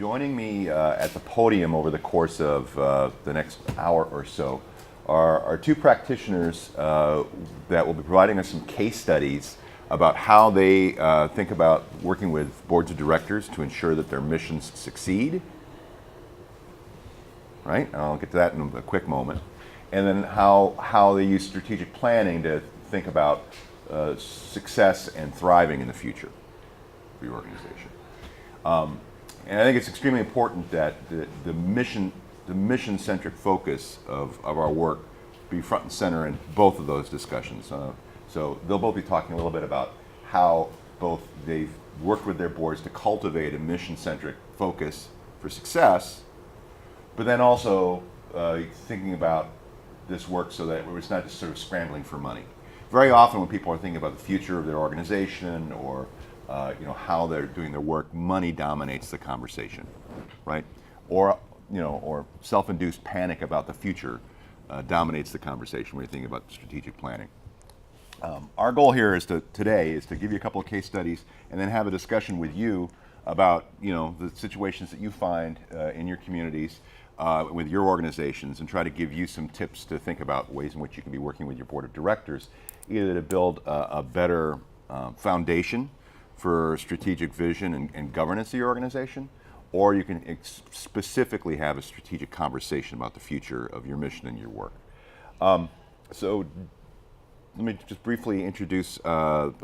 Joining me at the podium over the course of the next hour or so are two practitioners that will be providing us some case studies about how they think about working with boards of directors to ensure that their missions succeed. Right? I'll get to that in a quick moment. And then how they use strategic planning to think about success and thriving in the future for your organization. And I think it's extremely important that the mission-centric focus of our work be front and center in both of those discussions. So they'll both be talking a little bit about how both they've worked with their boards to cultivate a mission-centric focus for success, but then also thinking about this work so that it's not just sort of scrambling for money. Very often when people are thinking about the future of their organization or how they're doing their work, money dominates the conversation, right? Or self-induced panic about the future dominates the conversation when you're thinking about strategic planning. Our goal here today is to give you a couple of case studies and then have a discussion with you about the situations that you find in your communities with your organizations, and try to give you some tips to think about ways in which you can be working with your board of directors, either to build a better foundation for strategic vision and governance of your organization, or you can specifically have a strategic conversation about the future of your mission and your work. So let me just briefly introduce our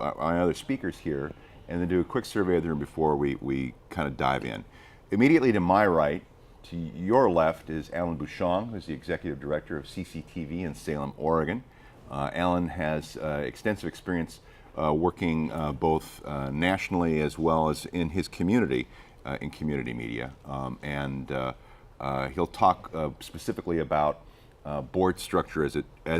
other speakers here and then do a quick survey of the room before we kind of dive in. Immediately to my right, to your left, is Alan Bushong, who's the Executive Director of CCTV in Salem, Oregon. Alan has extensive experience working both nationally as well as in his community, in community media. And he'll talk specifically about board structure as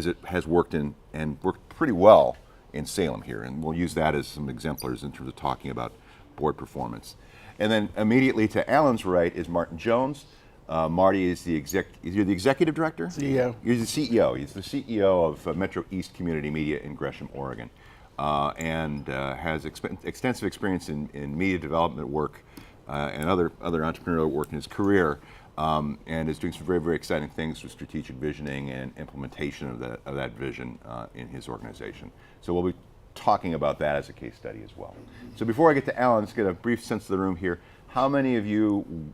it has worked and worked pretty well in Salem here. And we'll use that as some exemplars in terms of talking about board performance. And then immediately to Alan's right is Martin Jones. Marty is you're the executive director? CEO. You're the CEO. He's the CEO of MetroEast Community Media in Gresham, Oregon, and has extensive experience in media development work and other entrepreneurial work in his career, and is doing some very, very exciting things with strategic visioning and implementation of that vision in his organization. So we'll be talking about that as a case study as well. So before I get to Alan, let's get a brief sense of the room here. How many of you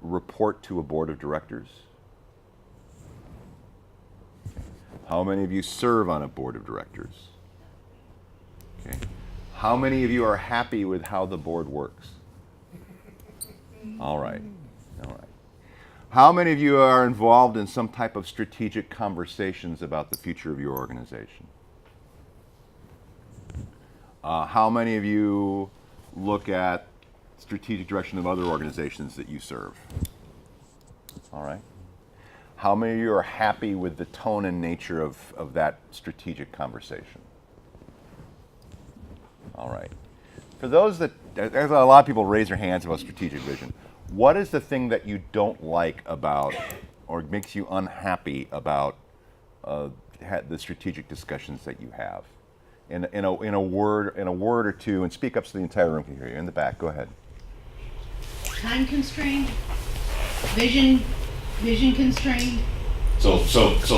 report to a board of directors? Okay. How many of you serve on a board of directors? Okay. How many of you are happy with how the board works? All right. All right. How many of you are involved in some type of strategic conversations about the future of your organization? How many of you look at strategic direction of other organizations that you serve? All right. How many of you are happy with the tone and nature of that strategic conversation? All right. For those there's a lot of people raise their hands about strategic vision. What is the thing that you don't like about or makes you unhappy about the strategic discussions that you have? In a word or two, and speak up so the entire room can hear you. In the back, go ahead. Time constrained, vision constrained. So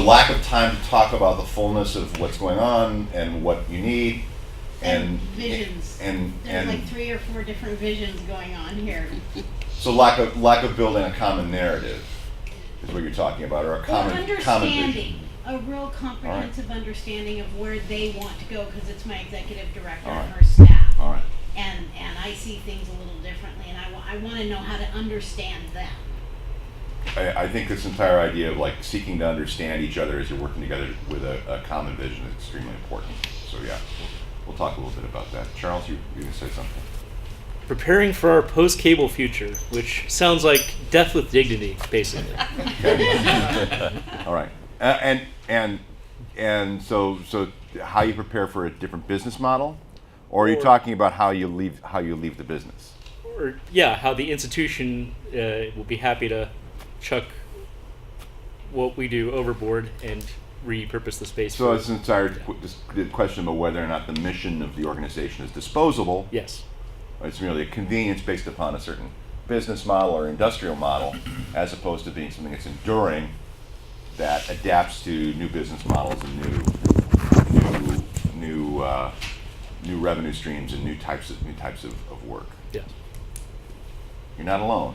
lack of time to talk about the fullness of what's going on and what you need, and visions. There's like 3 or 4 different visions going on here. So lack of building a common narrative is what you're talking about, or a common vision. A real comprehensive understanding of where they want to go, because it's my executive director and right. her staff. All right. And I see things a little differently, and I want to know how to understand them. I think this entire idea of seeking to understand each other as you're working together with a common vision is extremely important. So yeah, we'll talk a little bit about that. Charles, you're going to say something. Preparing for our post-cable future, which sounds like death with dignity, basically. All right. And so how you prepare for a different business model, or are you talking about how you leave the business? Or how the institution will be happy to chuck what we do overboard and repurpose the space. So it's an entire question about whether or not the mission of the organization is disposable. Yes. It's merely a convenience based upon a certain business model or industrial model, as opposed to being something that's enduring, that adapts to new business models and new revenue streams and new types of work. Yes. You're not alone.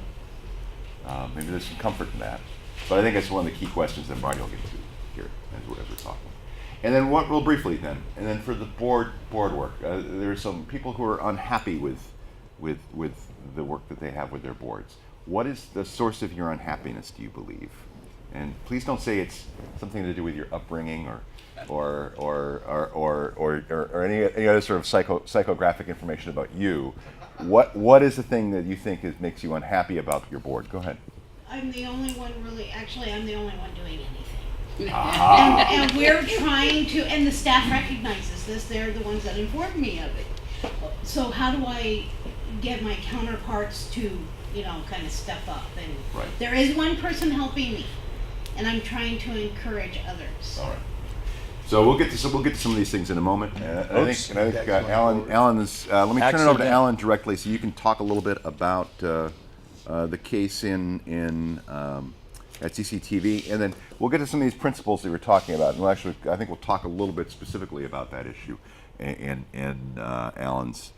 Maybe there's some comfort in that, but I think that's one of the key questions that Marty will get to here as we're talking. And then real briefly then, and then for the board work, there are some people who are unhappy with the work that they have with their boards. What is the source of your unhappiness, do you believe? And please don't say it's something to do with your upbringing or any other sort of psychographic information about you. What is the thing that you think makes you unhappy about your board? Go ahead. I'm the only one I'm the only one doing anything. Ah. And we're trying to, and the staff recognizes this, they're the ones that informed me of it. So how do I get my counterparts to, kind of step up? And Right. there is one person helping me, and I'm trying to encourage others. All right. So we'll get to some of these things in a moment. I think Alan is. Let me turn it over to Alan directly, so you can talk a little bit about the case at CCTV, and then we'll get to some of these principles that we're talking about. And I think we'll talk a little bit specifically about that issue in Alan's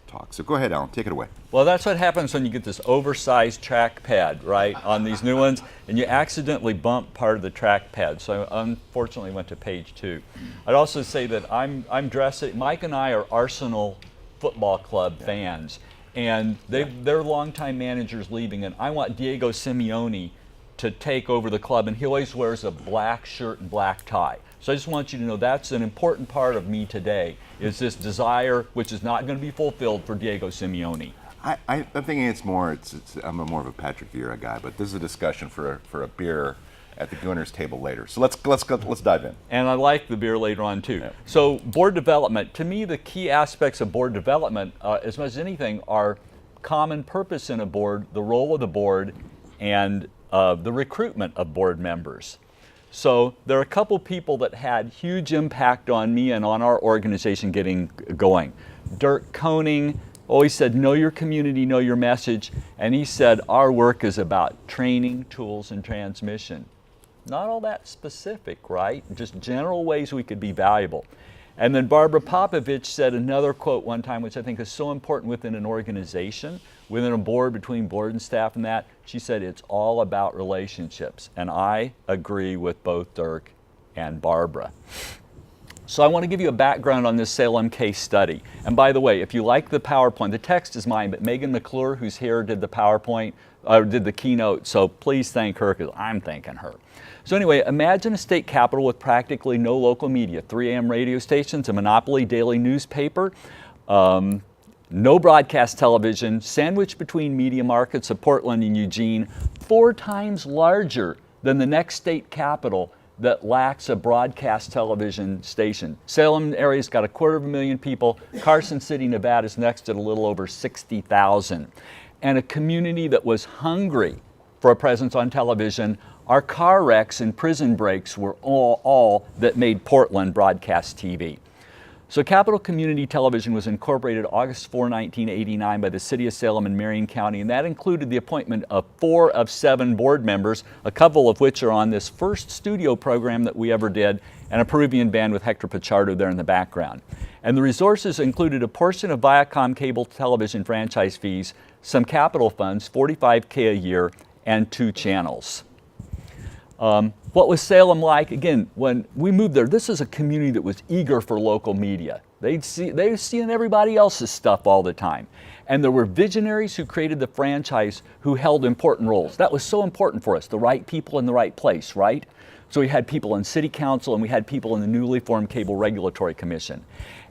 talk. So go ahead, Alan, take it away. Well, that's what happens when you get this oversized trackpad, right, on these new ones, and you accidentally bump part of the trackpad. So I unfortunately went to page 2. I'd also say that I'm dressed. Mike and I are Arsenal Football Club fans, and they're longtime managers leaving, and I want Diego Simeone to take over the club, and he always wears a black shirt and black tie. So I just want you to know that's an important part of me today, is this desire, which is not going to be fulfilled for Diego Simeone. I'm thinking I'm more of a Patrick Vieira guy, but this is a discussion for a beer at the Gooners table later. So let's dive in. And I like the beer later on too. Yeah. So board development, to me the key aspects of board development, as much as anything, are common purpose in a board, the role of the board, and the recruitment of board members. So there are a couple people that had huge impact on me and on our organization getting going. Dirk Koning always said, know your community, know your message. And he said, our work is about training, tools, and transmission. Not all that specific, right? Just general ways we could be valuable. And then Barbara Popovich said another quote one time, which I think is so important within an organization, within a board, between board and staff and that. She said, it's all about relationships. And I agree with both Dirk and Barbara. So I want to give you a background on this Salem case study. And by the way, if you like the PowerPoint, the text is mine, but Megan McClure, who's here, did the PowerPoint, did the keynote. So please thank her, because I'm thanking her. So anyway, imagine a state capital with practically no local media, 3 AM radio stations, a monopoly daily newspaper, no broadcast television, sandwiched between media markets of Portland and Eugene, 4 times larger than the next state capital that lacks a broadcast television station. Salem area's got 250,000 people. Carson City, Nevada is next at a little over 60,000. And a community that was hungry for a presence on television. Our car wrecks and prison breaks were all that made Portland broadcast TV. So Capital Community Television was incorporated August 4, 1989 by the City of Salem and Marion County, and that included the appointment of 4 of 7 board members, a couple of which are on this first studio program that we ever did, and a Peruvian band with Hector Pichardo there in the background. And the resources included a portion of Viacom cable television franchise fees, some capital funds, $45K a year, and 2 channels. What was Salem like? Again, when we moved there, this is a community that was eager for local media. They were seeing everybody else's stuff all the time. And there were visionaries who created the franchise who held important roles. That was so important for us, the right people in the right place, right? So we had people in City Council and we had people in the newly formed Cable Regulatory Commission.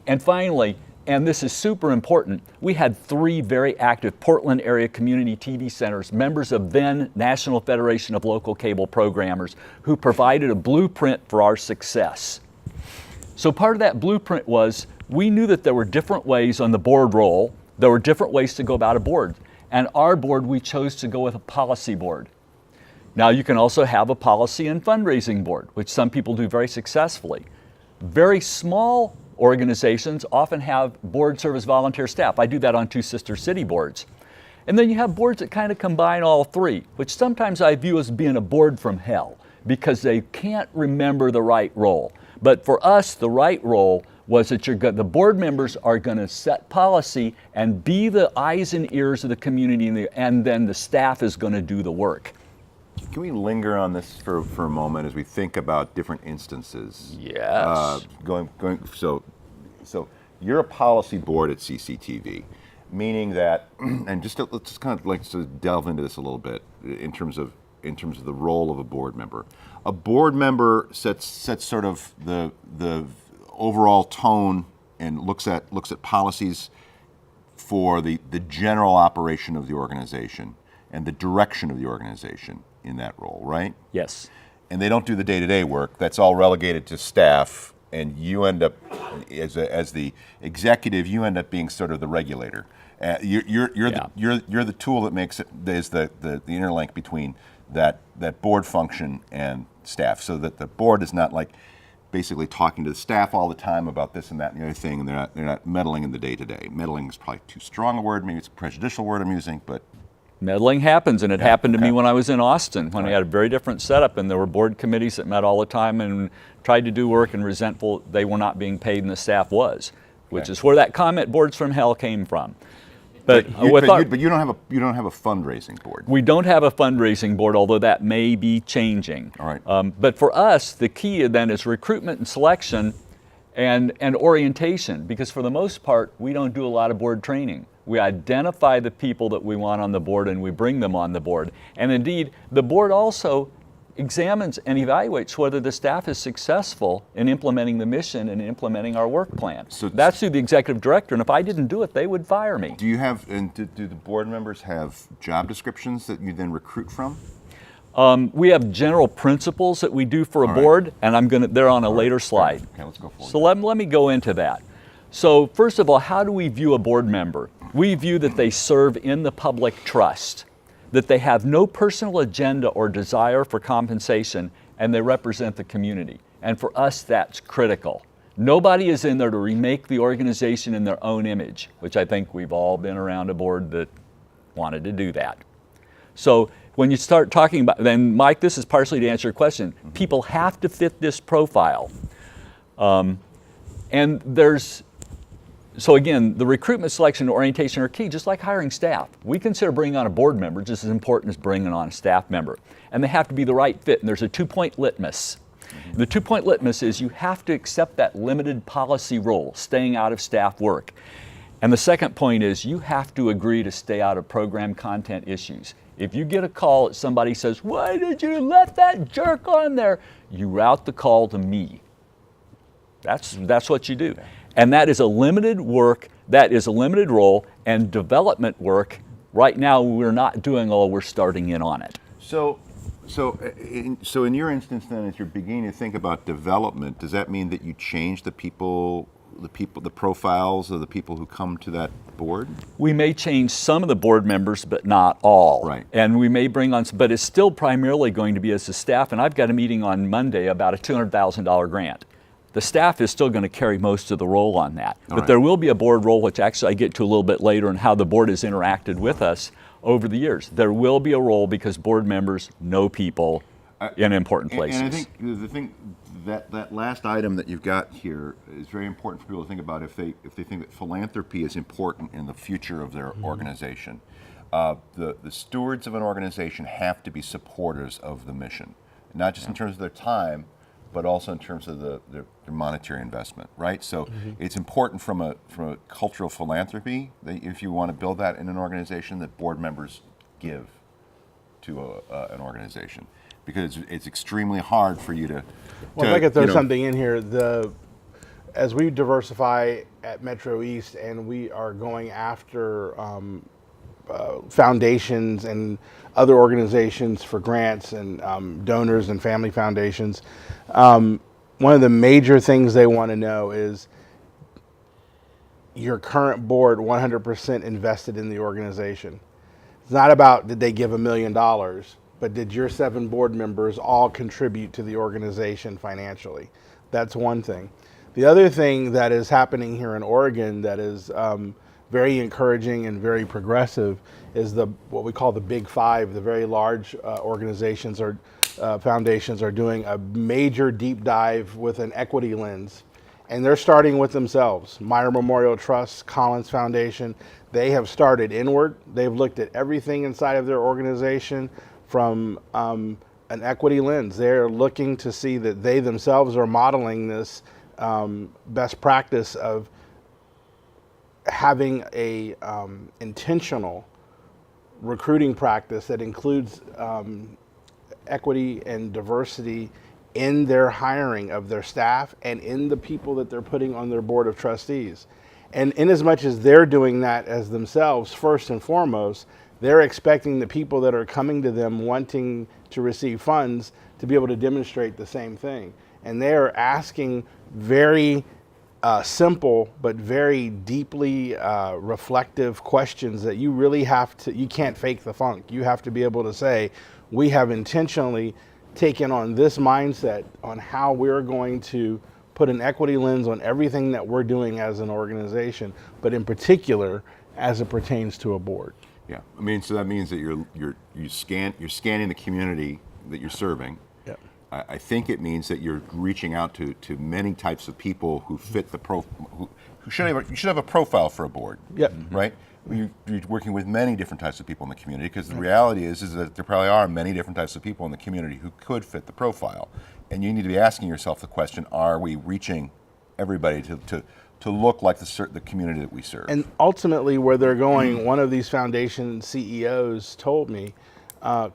And finally, and this is super important, we had 3 very active Portland area community TV centers, members of then National Federation of Local Cable Programmers, who provided a blueprint for our success. So part of that blueprint was, we knew that there were different ways on the board roll, there were different ways to go about a board. And our board, we chose to go with a policy board. Now you can also have a policy and fundraising board, which some people do very successfully. Very small organizations often have board service volunteer staff. I do that on 2 sister city boards. And then you have boards that kind of combine all three, which sometimes I view as being a board from hell because they can't remember the right role. But for us, the right role was that the board members are going to set policy and be the eyes and ears of the community, and then the staff is going to do the work. Can we linger on this for a moment as we think about different instances? Yes. So you're a policy board at CCTV, meaning that, and let's just kind of like to delve into this a little bit in terms of the role of a board member. A board member sets sort of the overall tone and looks at policies for the general operation of the organization and the direction of the organization in that role, right? Yes. And they don't do the day-to-day work. That's all relegated to staff, and you end up, as the executive, you end up being sort of the regulator. You're the tool that makes it is the interlink between that board function and staff, so that the board is not like basically talking to the staff all the time about this and that and the other thing, and they're not meddling in the day-to-day. Meddling is probably too strong a word. Maybe it's a prejudicial word I'm using, but Meddling happens, and it happened to me when I was in Austin, when I had a very different setup, and there were board committees that met all the time and tried to do work and resentful they were not being paid and the staff was, which is where that comment boards from hell came from. But you don't have a fundraising board. We don't have a fundraising board, although that may be changing. All right. But for us, the key then is recruitment and selection and orientation, because for the most part, we don't do a lot of board training. We identify the people that we want on the board and we bring them on the board. And indeed, the board also examines and evaluates whether the staff is successful in implementing the mission and implementing our work plan. So that's through the executive director, and if I didn't do it, they would fire me. Do you have, and do the board members have job descriptions that you then recruit from? We have general principles that we do for a board, and they're on a later slide. Okay, let's go forward. So let me go into that. So first of all, how do we view a board member? We view that they serve in the public trust, that they have no personal agenda or desire for compensation, and they represent the community. And for us, that's critical. Nobody is in there to remake the organization in their own image, which I think we've all been around a board that wanted to do that. So when you start talking about, then Mike, this is partially to answer your question. People have to fit this profile. So again, the recruitment, selection, and orientation are key, just like hiring staff. We consider bringing on a board member just as important as bringing on a staff member. And they have to be the right fit, and there's a 2-point litmus. The 2-point litmus is you have to accept that limited policy role, staying out of staff work. And the second point is you have to agree to stay out of program content issues. If you get a call that somebody says, "Why did you let that jerk on there?" you route the call to me. That's what you do. And that is a limited work, that is a limited role, and development work, right now we're not doing all, we're starting in on it. So in your instance then, as you're beginning to think about development, does that mean that you change the profiles of the people who come to that board? We may change some of the board members, but not all. Right. And we may bring on, but it's still primarily going to be as the staff, and I've got a meeting on Monday about a $200,000 grant. The staff is still going to carry most of the role on that. But there will be a board role, which actually I get to a little bit later, and how the board has interacted with us over the years. There will be a role because board members know people in important places. And I think the thing, that last item that you've got here is very important for people to think about if they think that philanthropy is important in the future of their organization. The stewards of an organization have to be supporters of the mission, not just in terms of their time, but also in terms of their monetary investment, right? So it's important from a cultural philanthropy, that if you want to build that in an organization, that board members give to an organization, because it's extremely hard for you to. Well, if I could throw something in here, as we diversify at MetroEast and we are going after foundations and other organizations for grants and donors and family foundations, one of the major things they want to know is your current board 100% invested in the organization. It's not about did they give $1 million, but did your 7 board members all contribute to the organization financially? That's one thing. The other thing that is happening here in Oregon that is very encouraging and very progressive is what we call the Big Five. The very large organizations or foundations are doing a major deep dive with an equity lens. And they're starting with themselves. Meyer Memorial Trust, Collins Foundation, they have started inward. They've looked at everything inside of their organization from an equity lens. They're looking to see that they themselves are modeling this best practice of having a intentional recruiting practice that includes equity and diversity in their hiring of their staff and in the people that they're putting on their board of trustees. And in as much as they're doing that as themselves, first and foremost, they're expecting the people that are coming to them wanting to receive funds to be able to demonstrate the same thing. And they are asking very simple but very deeply reflective questions that you really you can't fake the funk. You have to be able to say, we have intentionally taken on this mindset on how we're going to put an equity lens on everything that we're doing as an organization, but in particular as it pertains to a board. Yeah, I mean, so that means that you're scanning the community that you're serving. Yep. I think it means that you're reaching out to many types of people who fit the you should have a profile for a board. Yep. Right. You're working with many different types of people in the community, because the reality is that there probably are many different types of people in the community who could fit the profile, and you need to be asking yourself the question: are we reaching everybody to look like the community that we serve? And ultimately, where they're going, one of these foundation CEOs told me,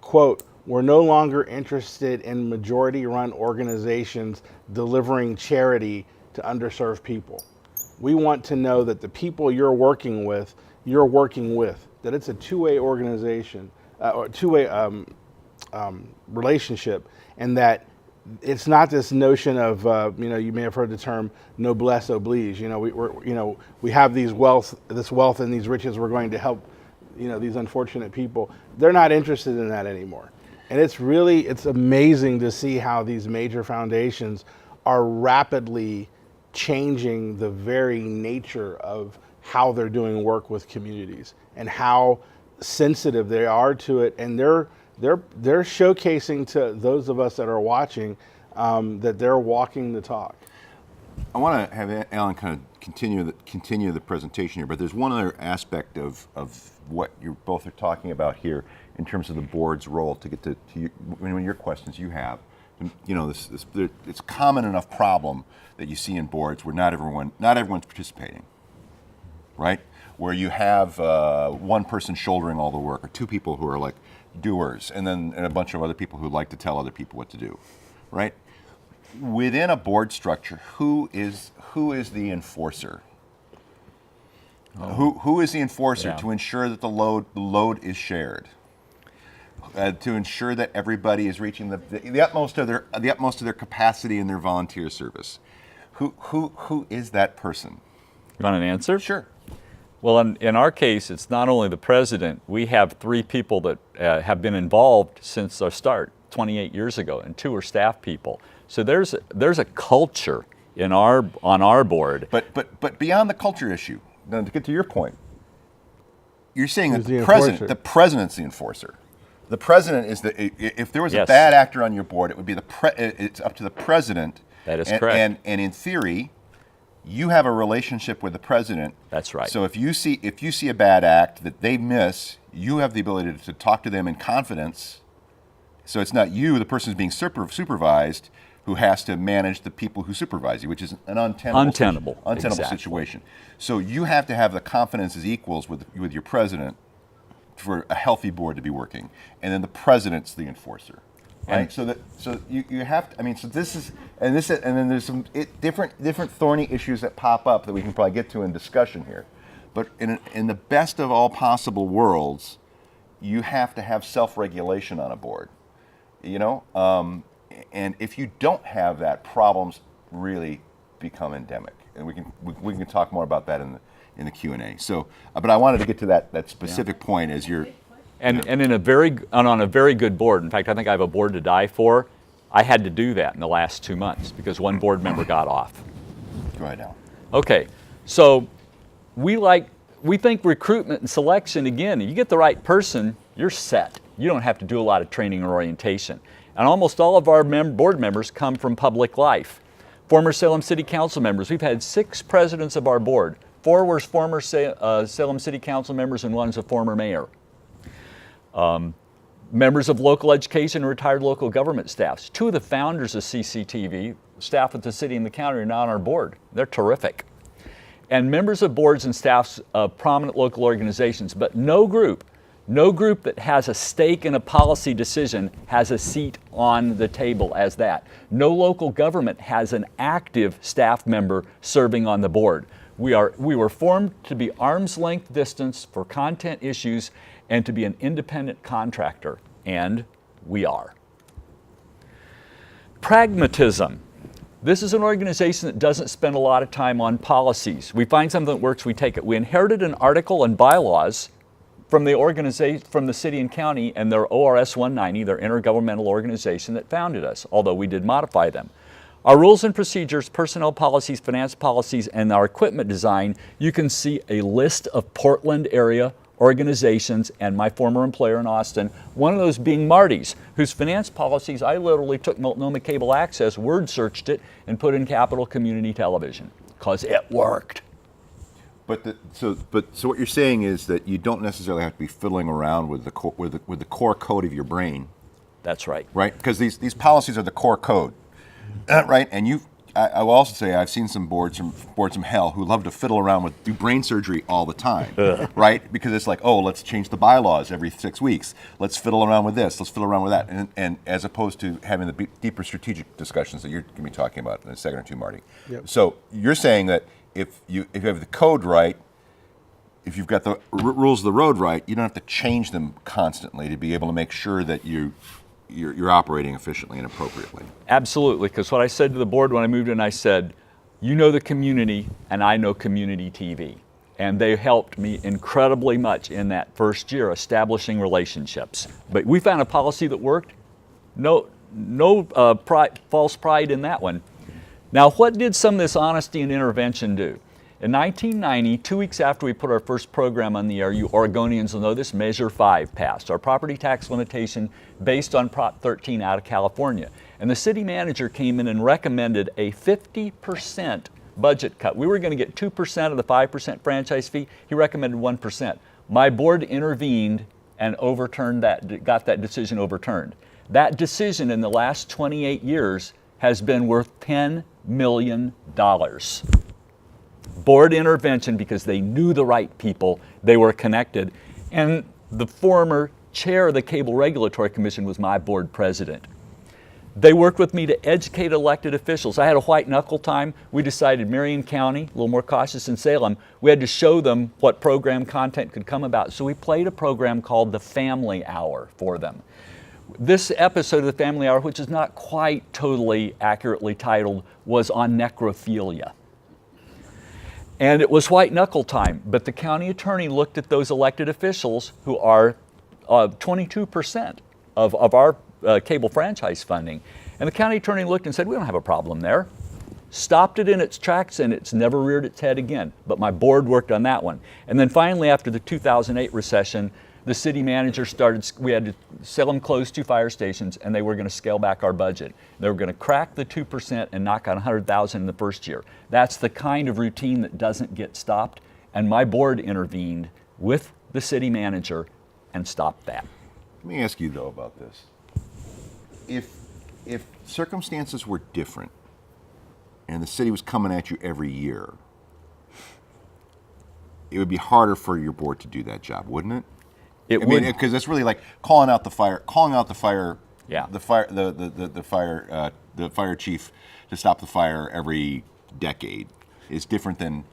quote, "We're no longer interested in majority-run organizations delivering charity to underserved people. We want to know that the people you're working with, that it's a two-way organization, or two-way relationship, and that it's not this notion of, you may have heard the term noblesse oblige. We have this wealth and these riches. We're going to help, these unfortunate people. They're not interested in that anymore. And it's amazing to see how these major foundations are rapidly changing the very nature of how they're doing work with communities and how sensitive they are to it. And they're showcasing to those of us that are watching that they're walking the talk. I want to have Alan kind of continue the presentation here, but there's one other aspect of what you both are talking about here in terms of the board's role to get to your questions you have. It's a common enough problem that you see in boards where not everyone's participating, right? Where you have one person shouldering all the work, or two people who are like doers, and a bunch of other people who like to tell other people what to do, right? Within a board structure, who is the enforcer? Who is the enforcer to ensure that the load is shared? To ensure that everybody is reaching the utmost of their capacity in their volunteer service. Who is that person? You want an answer? Sure. Well, in our case, it's not only the president. We have 3 people that have been involved since our start 28 years ago, and 2 are staff people. So there's a culture on our board. But beyond the culture issue, now to get to your point, you're saying that the president's the enforcer. The president is if there was a bad actor on your board, it would be it's up to the president. That is correct. And in theory, you have a relationship with the president. That's right. So if you see a bad act that they miss, you have the ability to talk to them in confidence. So it's not you, the person who's being supervised, who has to manage the people who supervise you, which is an untenable exactly. situation. So you have to have the confidence as equals with your president for a healthy board to be working, and then the president's the enforcer, right? So you have to. I mean, so this is, and then there's some different thorny issues that pop up that we can probably get to in discussion here. But in the best of all possible worlds, you have to have self-regulation on a board, and if you don't have that, problems really become endemic, and we can talk more about that in the Q&A. So, but I wanted to get to that specific point as you're... And on a very good board, in fact, I think I have a board to die for. I had to do that in the last 2 months because one board member got off. Go ahead, Al. Okay, so we like we think recruitment and selection, again, you get the right person, you're set. You don't have to do a lot of training or orientation. And almost all of our board members come from public life. Former Salem City Council members, we've had 6 presidents of our board. 4 were former Salem City Council members and 1's a former mayor. Members of local education and retired local government staffs. 2 of the founders of CCTV, staff at the city and the county, are now on our board. They're terrific. And members of boards and staffs of prominent local organizations, but no group that has a stake in a policy decision has a seat on the table as that. No local government has an active staff member serving on the board. We were formed to be arm's length distance for content issues and to be an independent contractor, and we are. Pragmatism. This is an organization that doesn't spend a lot of time on policies. We find something that works, we take it. We inherited an article and bylaws from the organization, from the city and county and their ORS 190, their intergovernmental organization that founded us, although we did modify them. Our rules and procedures, personnel policies, finance policies, and our equipment design, you can see a list of Portland area organizations and my former employer in Austin, one of those being Marty's, whose finance policies, I literally took Multnomah Cable Access, word searched it, and put in Capital Community Television, because it worked. So what you're saying is that you don't necessarily have to be fiddling around with the core code of your brain. That's right. Right? Because these policies are the core code, right? And I will also say I've seen some boards from hell who love to fiddle around do brain surgery all the time, right? Because it's like, oh, let's change the bylaws every 6 weeks. Let's fiddle around with this. Let's fiddle around with that, and as opposed to having the deeper strategic discussions that you're going to be talking about in a second or two, Marty. Yep. So you're saying that if you have the code right, if you've got the rules of the road right, you don't have to change them constantly to be able to make sure that you're operating efficiently and appropriately. Absolutely, because what I said to the board when I moved in, I said, you know the community and I know community TV. And they helped me incredibly much in that first year establishing relationships. But we found a policy that worked. No false pride in that one. Now, what did some of this honesty and intervention do? In 1990, 2 weeks after we put our first program on the air, you Oregonians will know this, Measure 5 passed, our property tax limitation based on Prop 13 out of California. And the city manager came in and recommended a 50% budget cut. We were going to get 2% of the 5% franchise fee. He recommended 1%. My board intervened and overturned that, got that decision overturned. That decision in the last 28 years has been worth $10 million. Board intervention, because they knew the right people, they were connected. And the former chair of the Cable Regulatory Commission was my board president. They worked with me to educate elected officials. I had a white knuckle time. We decided Marion County, a little more cautious than Salem, we had to show them what program content could come about. So we played a program called the Family Hour for them. This episode of the Family Hour, which is not quite totally accurately titled, was on necrophilia. And it was white knuckle time, but the county attorney looked at those elected officials who are 22% of our cable franchise funding. And the county attorney looked and said, we don't have a problem there. Stopped it in its tracks, and it's never reared its head again. But my board worked on that one. And then finally, after the 2008 recession, the city manager started, we had to Salem closed 2 fire stations, and they were going to scale back our budget. They were going to crack the 2% and knock on $100,000 in the first year. That's the kind of routine that doesn't get stopped. And my board intervened with the city manager and stopped that. Let me ask you, though, about this. If circumstances were different and the city was coming at you every year, it would be harder for your board to do that job, wouldn't it? It would, because it's really like calling out the fire, yeah, the fire chief to stop the fire every decade is different than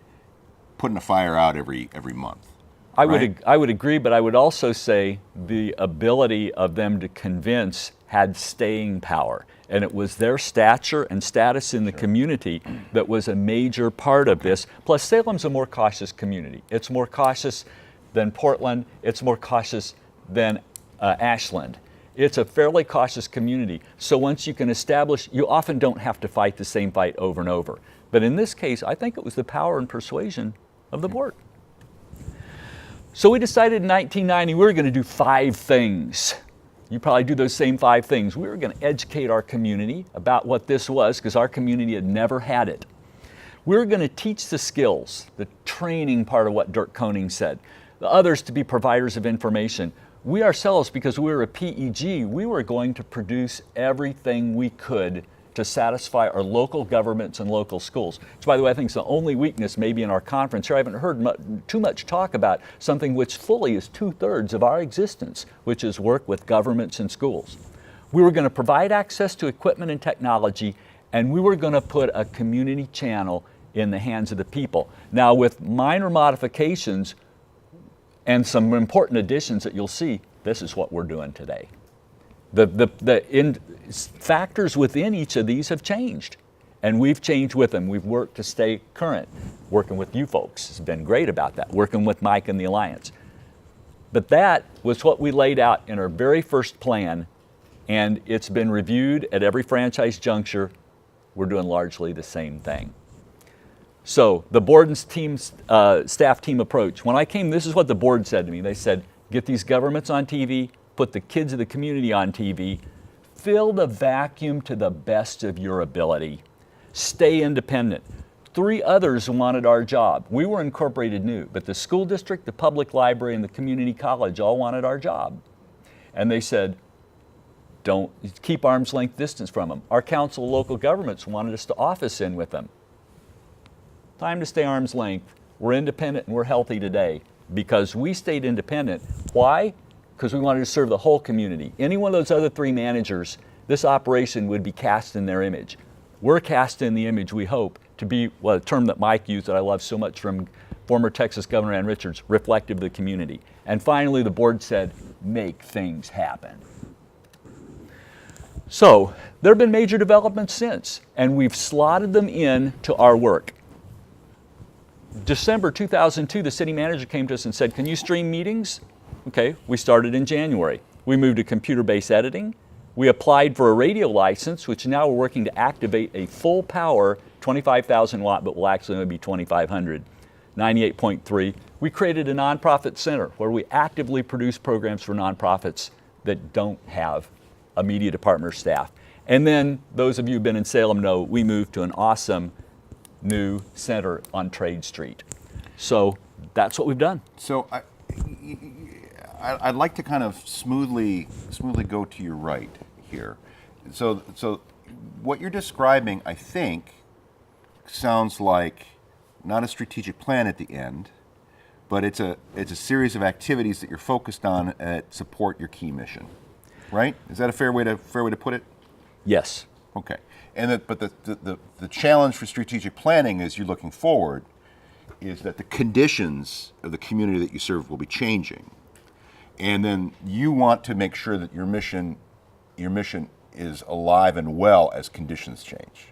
putting a fire out every month. I would agree, but I would also say the ability of them to convince had staying power, and it was their stature and status in the community that was a major part of this. Plus, Salem's a more cautious community. It's more cautious than Portland. It's more cautious than Ashland. It's a fairly cautious community. So once you can establish, you often don't have to fight the same fight over and over. But in this case, I think it was the power and persuasion of the board. So we decided in 1990 we were going to do 5 things. You probably do those same 5 things. We were going to educate our community about what this was, because our community had never had it. We were going to teach the skills, the training part of what Dirk Koning said, the others to be providers of information. We ourselves, because we were a PEG, we were going to produce everything we could to satisfy our local governments and local schools. Which, by the way, I think is the only weakness maybe in our conference here. I haven't heard too much talk about something which fully is 2/3 of our existence, which is work with governments and schools. We were going to provide access to equipment and technology, and we were going to put a community channel in the hands of the people. Now, with minor modifications and some important additions that you'll see, this is what we're doing today. The factors within each of these have changed, and we've changed with them. We've worked to stay current. Working with you folks has been great about that, working with Mike and the Alliance. But that was what we laid out in our very first plan, and it's been reviewed at every franchise juncture. We're doing largely the same thing. So the board and staff team approach. When I came, this is what the board said to me. They said, get these governments on TV, put the kids of the community on TV, fill the vacuum to the best of your ability, stay independent. 3 others wanted our job. We were incorporated new, but the school district, the public library, and the community college all wanted our job. And they said, don't keep arm's length distance from them. Our council of local governments wanted us to office in with them. Time to stay arm's length. We're independent and we're healthy today because we stayed independent. Why? Because we wanted to serve the whole community. Any one of those other 3 managers, this operation would be cast in their image. We're cast in the image, we hope, to be, well, a term that Mike used that I love so much from former Texas Governor Ann Richards, reflective of the community. And finally, the board said, make things happen. So there have been major developments since, and we've slotted them in to our work. December 2002, the city manager came to us and said, can you stream meetings? Okay, we started in January. We moved to computer-based editing. We applied for a radio license, which now we're working to activate a full power 25,000 watt, but will actually only be 2,500, 98.3. We created a nonprofit center where we actively produce programs for nonprofits that don't have a media department or staff. And then those of you who've been in Salem know we moved to an awesome new center on Trade Street. So that's what we've done. So I'd like to kind of smoothly go to your right here. So what you're describing, I think, sounds like not a strategic plan at the end, but it's a series of activities that you're focused on that support your key mission, right? Is that a fair way to put it? Yes. Okay. And but the challenge for strategic planning as you're looking forward is that the conditions of the community that you serve will be changing. And then you want to make sure that your mission is alive and well as conditions change.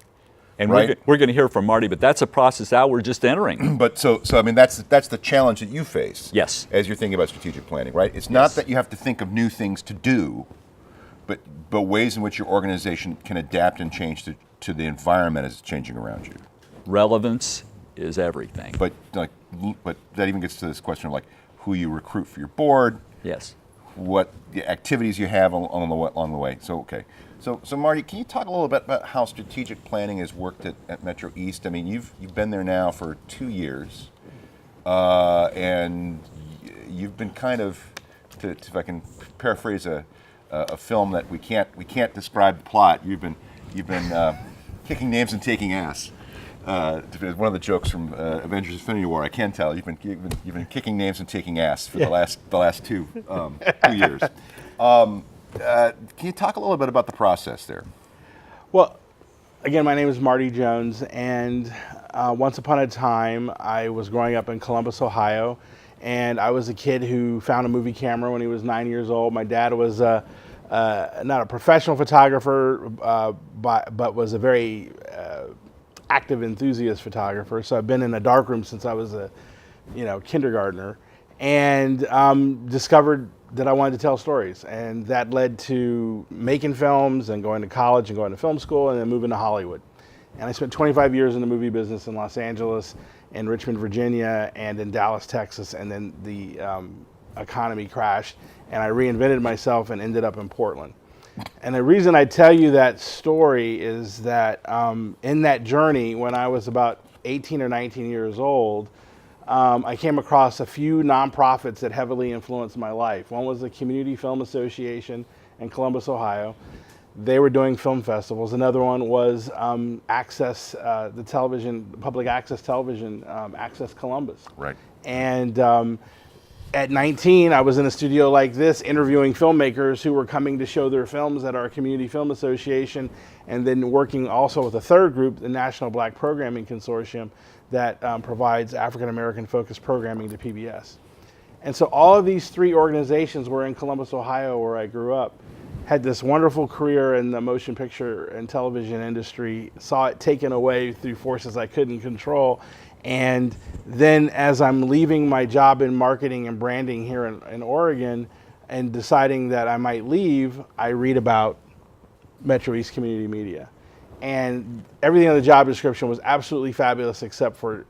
And right? we're going to hear from Marty, but that's a process that we're just entering. But so I mean that's the challenge that you face. Yes. As you're thinking about strategic planning, right? It's not that you have to think of new things to do, but ways in which your organization can adapt and change to the environment as it's changing around you. Relevance is everything. But that even gets to this question of like who you recruit for your board. Yes. What the activities you have along the way. So okay. So Marty, can you talk a little bit about how strategic planning has worked at MetroEast? I mean, you've been there now for 2 years, and you've been kind of, if I can paraphrase a film that we can't describe the plot. You've been kicking names and taking ass. One of the jokes from Avengers: Infinity War. I can tell you've been kicking names and taking ass for the last 2 years. Can you talk a little bit about the process there? Well, again, my name is Marty Jones, and once upon a time, I was growing up in Columbus, Ohio, and I was a kid who found a movie camera when he was 9 years old. My dad was not a professional photographer, but was a very active enthusiast photographer. So I've been in a darkroom since I was a kindergartner, and discovered that I wanted to tell stories, and that led to making films and going to college and going to film school and then moving to Hollywood. And I spent 25 years in the movie business in Los Angeles, in Richmond, Virginia, and in Dallas, Texas, and then the economy crashed, and I reinvented myself and ended up in Portland. And the reason I tell you that story is that in that journey, when I was about 18 or 19 years old, I came across a few nonprofits that heavily influenced my life. One was the Community Film Association in Columbus, Ohio. They were doing film festivals. Another one was Access, the television, public access television, Access Columbus. Right. And at 19, I was in a studio like this interviewing filmmakers who were coming to show their films at our Community Film Association, and then working also with a third group, the National Black Programming Consortium, that provides African American focused programming to PBS. And so all of these three organizations were in Columbus, Ohio, where I grew up. Had this wonderful career in the motion picture and television industry, saw it taken away through forces I couldn't control. And then as I'm leaving my job in marketing and branding here in Oregon and deciding that I might leave, I read about MetroEast Community Media. And everything on the job description was absolutely fabulous except for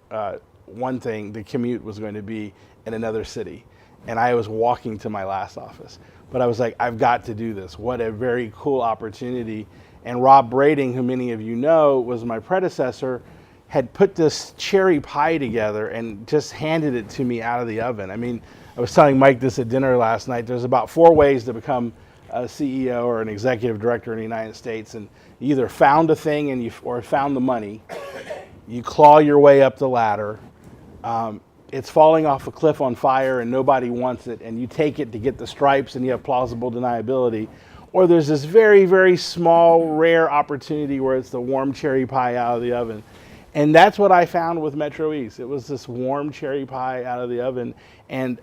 one thing: the commute was going to be in another city. And I was walking to my last office. But I was like, I've got to do this. What a very cool opportunity. And Rob Brading, who many of you know was my predecessor, had put this cherry pie together and just handed it to me out of the oven. I mean, I was telling Mike this at dinner last night. There's about 4 ways to become a CEO or an executive director in the United States. And you either found a thing or found the money. You claw your way up the ladder. It's falling off a cliff on fire and nobody wants it, and you take it to get the stripes and you have plausible deniability. Or there's this very, very small, rare opportunity where it's the warm cherry pie out of the oven. And that's what I found with MetroEast. It was this warm cherry pie out of the oven, and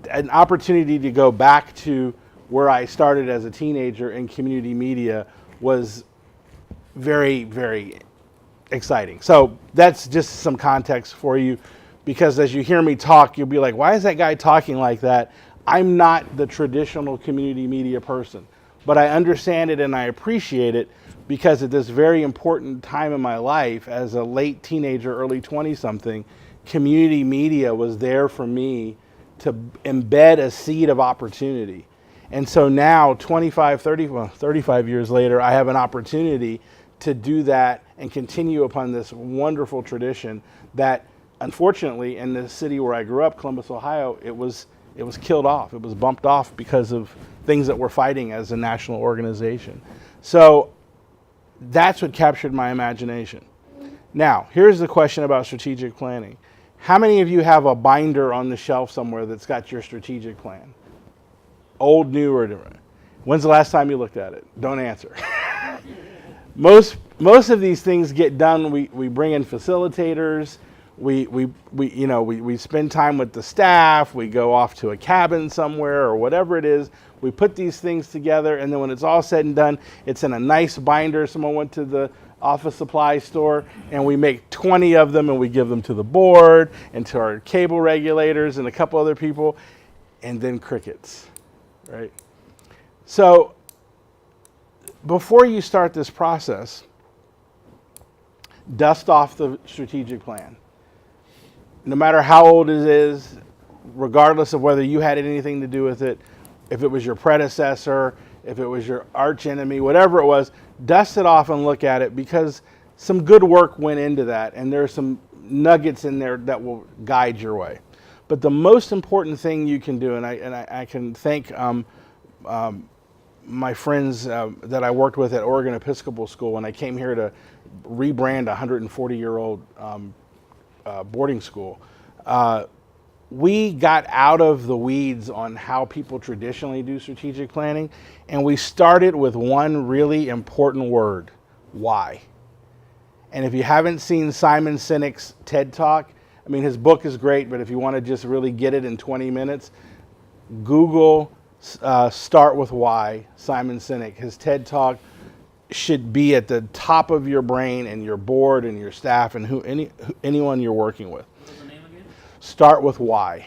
an opportunity to go back to where I started as a teenager in community media was very, very exciting. So that's just some context for you, because as you hear me talk, you'll be like, why is that guy talking like that? I'm not the traditional community media person, but I understand it and I appreciate it, because at this very important time in my life, as a late teenager, early 20-something, community media was there for me to embed a seed of opportunity. And so now, 35 years later, I have an opportunity to do that and continue upon this wonderful tradition that, unfortunately, in the city where I grew up, Columbus, Ohio, it was killed off. It was bumped off because of things that we're fighting as a national organization. So that's what captured my imagination. Now, here's the question about strategic planning. How many of you have a binder on the shelf somewhere that's got your strategic plan? Old, new, or different? When's the last time you looked at it? Don't answer. Most of these things get done. We bring in facilitators. We spend time with the staff. We go off to a cabin somewhere or whatever it is. We put these things together, and then when it's all said and done, it's in a nice binder. Someone went to the office supply store, and we make 20 of them, and we give them to the board and to our cable regulators and a couple other people, and then crickets, right? So before you start this process, dust off the strategic plan. No matter how old it is, regardless of whether you had anything to do with it, if it was your predecessor, if it was your arch enemy, whatever it was, dust it off and look at it, because some good work went into that, and there are some nuggets in there that will guide your way. But the most important thing you can do, and I can thank my friends that I worked with at Oregon Episcopal School when I came here to rebrand a 140-year-old boarding school. We got out of the weeds on how people traditionally do strategic planning, and we started with one really important word: why. And if you haven't seen Simon Sinek's TED Talk, I mean, his book is great, but if you want to just really get it in 20 minutes, Google Start With Why, Simon Sinek. His TED Talk should be at the top of your brain and your board and your staff and anyone you're working with. What's the name again? Start With Why.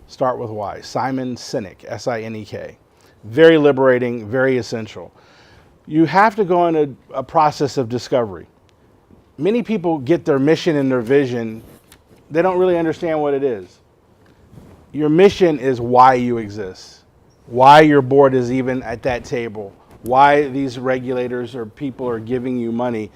Start With Why. Simon Sinek, S-I-N-E-K. Very liberating, very essential. You have to go into a process of discovery. Many people get their mission and their vision really understand what it is. Your mission is why you exist, why your board is even at that table, why these regulators or people are giving you money.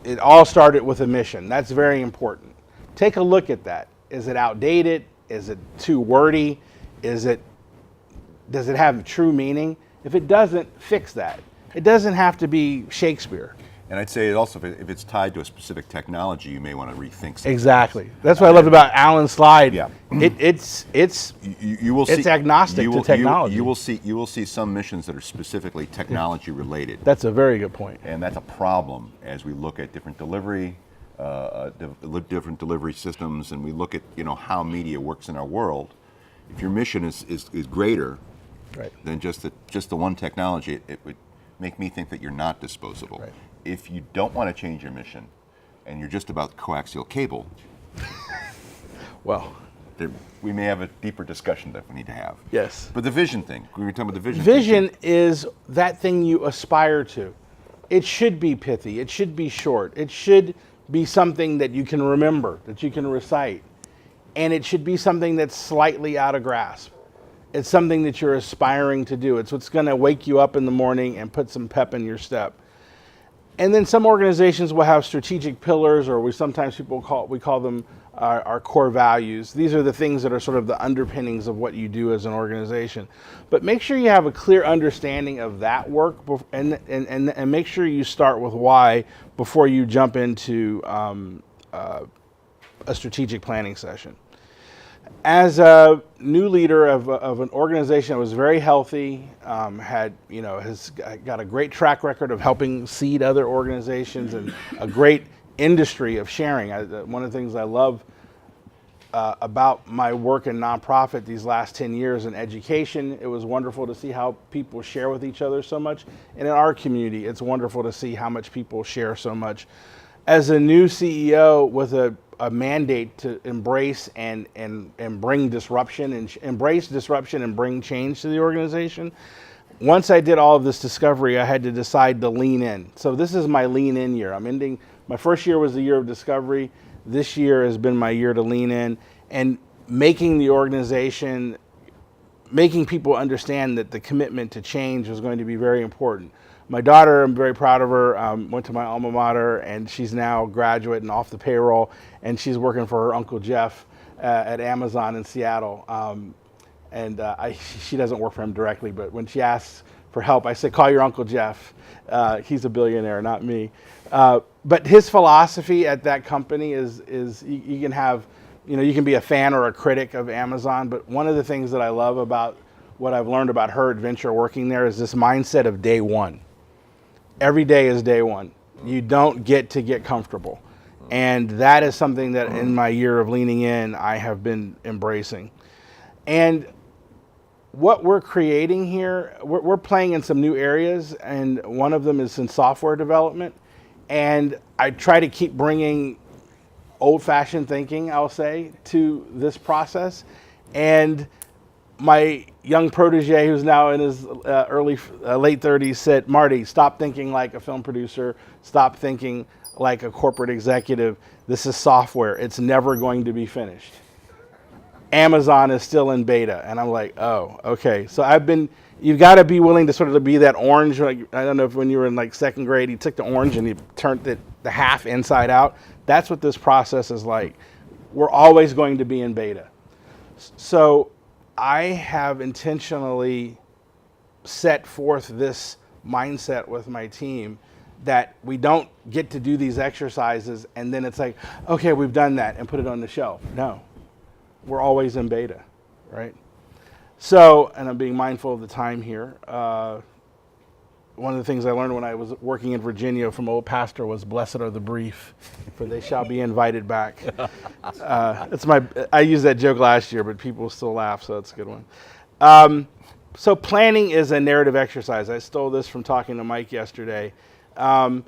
It all started with a mission. That's very important. Take a look at that. Is it outdated? Is it too wordy? Does it have true meaning? If it doesn't, fix that. It doesn't have to be Shakespeare. And I'd say also, if it's tied to a specific technology, you may want to rethink something. Exactly. That's what I loved about Alan's slide. Yeah. It's You will see, It's agnostic to technology. You will see some missions that are specifically technology related. That's a very good point. And that's a problem as we look at different delivery, different delivery systems, and we look at how media works in our world. If your mission is greater Right. than just the one technology, it would make me think that you're not disposable. Right. If you don't want to change your mission, and you're just about coaxial cable, Well, we may have a deeper discussion that we need to have. yes. But the vision thing, we were talking about the vision. Vision is that thing you aspire to. It should be pithy. It should be short. It should be something that you can remember, that you can recite. And it should be something that's slightly out of grasp. It's something that you're aspiring to do. It's what's going to wake you up in the morning and put some pep in your step. And then some organizations will have strategic pillars, or we call them our core values. These are the things that are sort of the underpinnings of what you do as an organization. But make sure you have a clear understanding of that work, and make sure you start with why before you jump into a strategic planning session. As a new leader of an organization that was very healthy, has got a great track record of helping seed other organizations and a great industry of sharing. One of the things I love about my work in nonprofit these last 10 years in education, it was wonderful to see how people share with each other so much. And in our community, it's wonderful to see how much people share so much. As a new CEO with a mandate to embrace and bring disruption and embrace disruption and bring change to the organization. Once I did all of this discovery, I had to decide to lean in. So this is my lean in year. My first year was the year of discovery. This year has been my year to lean in and making the organization, making people understand that the commitment to change was going to be very important. My daughter, I'm very proud of her, went to my alma mater, and she's now a graduate and off the payroll, and she's working for her Uncle Jeff at Amazon in Seattle. She doesn't work for him directly, but when she asks for help, I say, call your Uncle Jeff. He's a billionaire, not me. But his philosophy at that company is you can have, you can be a fan or a critic of Amazon, but one of the things that I love about what I've learned about her adventure working there is this mindset of day one. Every day is day one. You don't get to get comfortable. And that is something that in my year of leaning in, I have been embracing. And what we're creating here, we're playing in some new areas, and one of them is in software development. And I try to keep bringing old-fashioned thinking, I'll say, to this process. And my young protege, who's now in his late 30s, said, Marty, stop thinking like a film producer. Stop thinking like a corporate executive. This is software. It's never going to be finished. Amazon is still in beta. And I'm like, oh, okay. So you've got to be willing to sort of be that orange. Like, I don't know if when you were in like second grade, you took the orange and you turned the half inside out. That's what this process is like. We're always going to be in beta. So I have intentionally set forth this mindset with my team that we don't get to do these exercises and then it's like, okay, we've done that and put it on the shelf. No, we're always in beta, right? So, and I'm being mindful of the time here. One of the things I learned when I was working in Virginia from old pastor was blessed are the brief, for they shall be invited back. I used that joke last year, but people still laugh, so it's a good one. So planning is a narrative exercise. I stole this from talking to Mike yesterday. And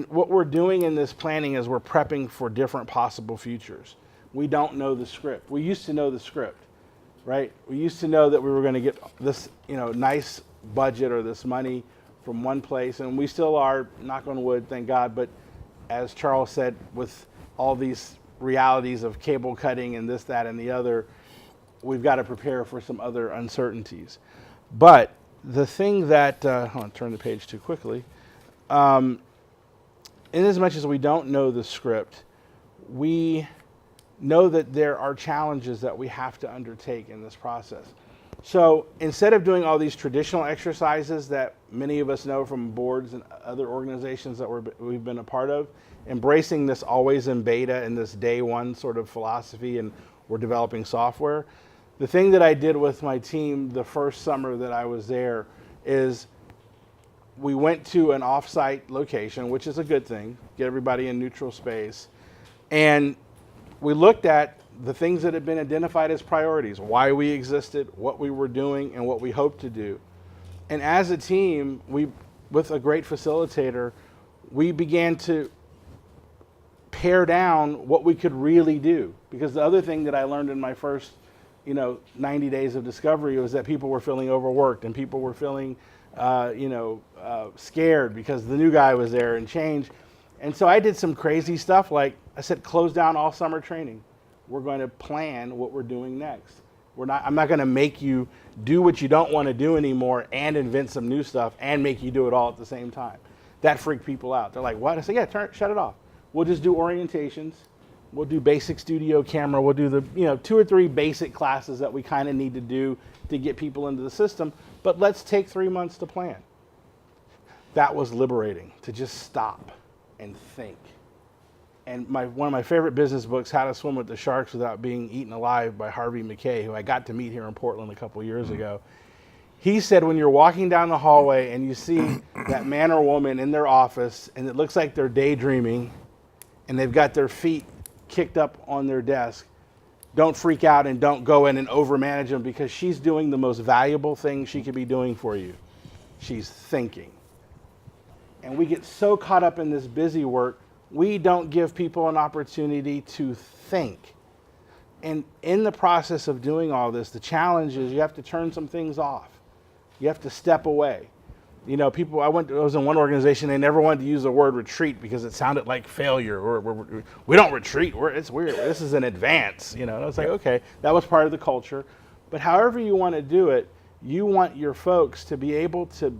what we're doing in this planning is we're prepping for different possible futures. We don't know the script. We used to know the script, right? We used to know that we were going to get this, nice budget or this money from one place, and we still are, knock on wood, thank God, but as Charles said, with all these realities of cable cutting and this, that, and the other, we've got to prepare for some other uncertainties. But the thing that, hold on, turn the page too quickly. In as much as we don't know the script, we know that there are challenges that we have to undertake in this process. So instead of doing all these traditional exercises that many of us know from boards and other organizations that we've been a part of, embracing this always in beta and this day one sort of philosophy, and we're developing software. The thing that I did with my team the first summer that I was there is we went to an off-site location, which is a good thing, get everybody in neutral space, and we looked at the things that had been identified as priorities, why we existed, what we were doing, and what we hoped to do. And as a team, with a great facilitator, we began to pare down what we could really do. Because the other thing that I learned in my first 90 days of discovery was that people were feeling overworked and people were feeling scared because the new guy was there and change. And so I did some crazy stuff, like I said, close down all summer training. We're going to plan what we're doing next. I'm not going to make you do what you don't want to do anymore and invent some new stuff and make you do it all at the same time. That freaked people out. They're like, what? I said, yeah, shut it off. We'll just do orientations. We'll do basic studio camera. We'll do the 2 or 3 basic classes that we kind of need to do to get people into the system. But let's take 3 months to plan. That was liberating, to just stop and think. And one of my favorite business books, How to Swim with the Sharks Without Being Eaten Alive by Harvey McKay, who I got to meet here in Portland a couple years ago. He said when you're walking down the hallway and you see that man or woman in their office and it looks like they're daydreaming and they've got their feet kicked up on their desk, don't freak out and don't go in and overmanage them, because she's doing the most valuable thing she could be doing for you. She's thinking. And we get so caught up in this busy work, we don't give people an opportunity to think. And in the process of doing all this, the challenge is you have to turn some things off. You have to step away. I was in one organization, they never wanted to use the word retreat because it sounded like failure. We don't retreat, it's weird. This is an advance, And I was like, okay, that was part of the culture. But however you want to do it, you want your folks to be able to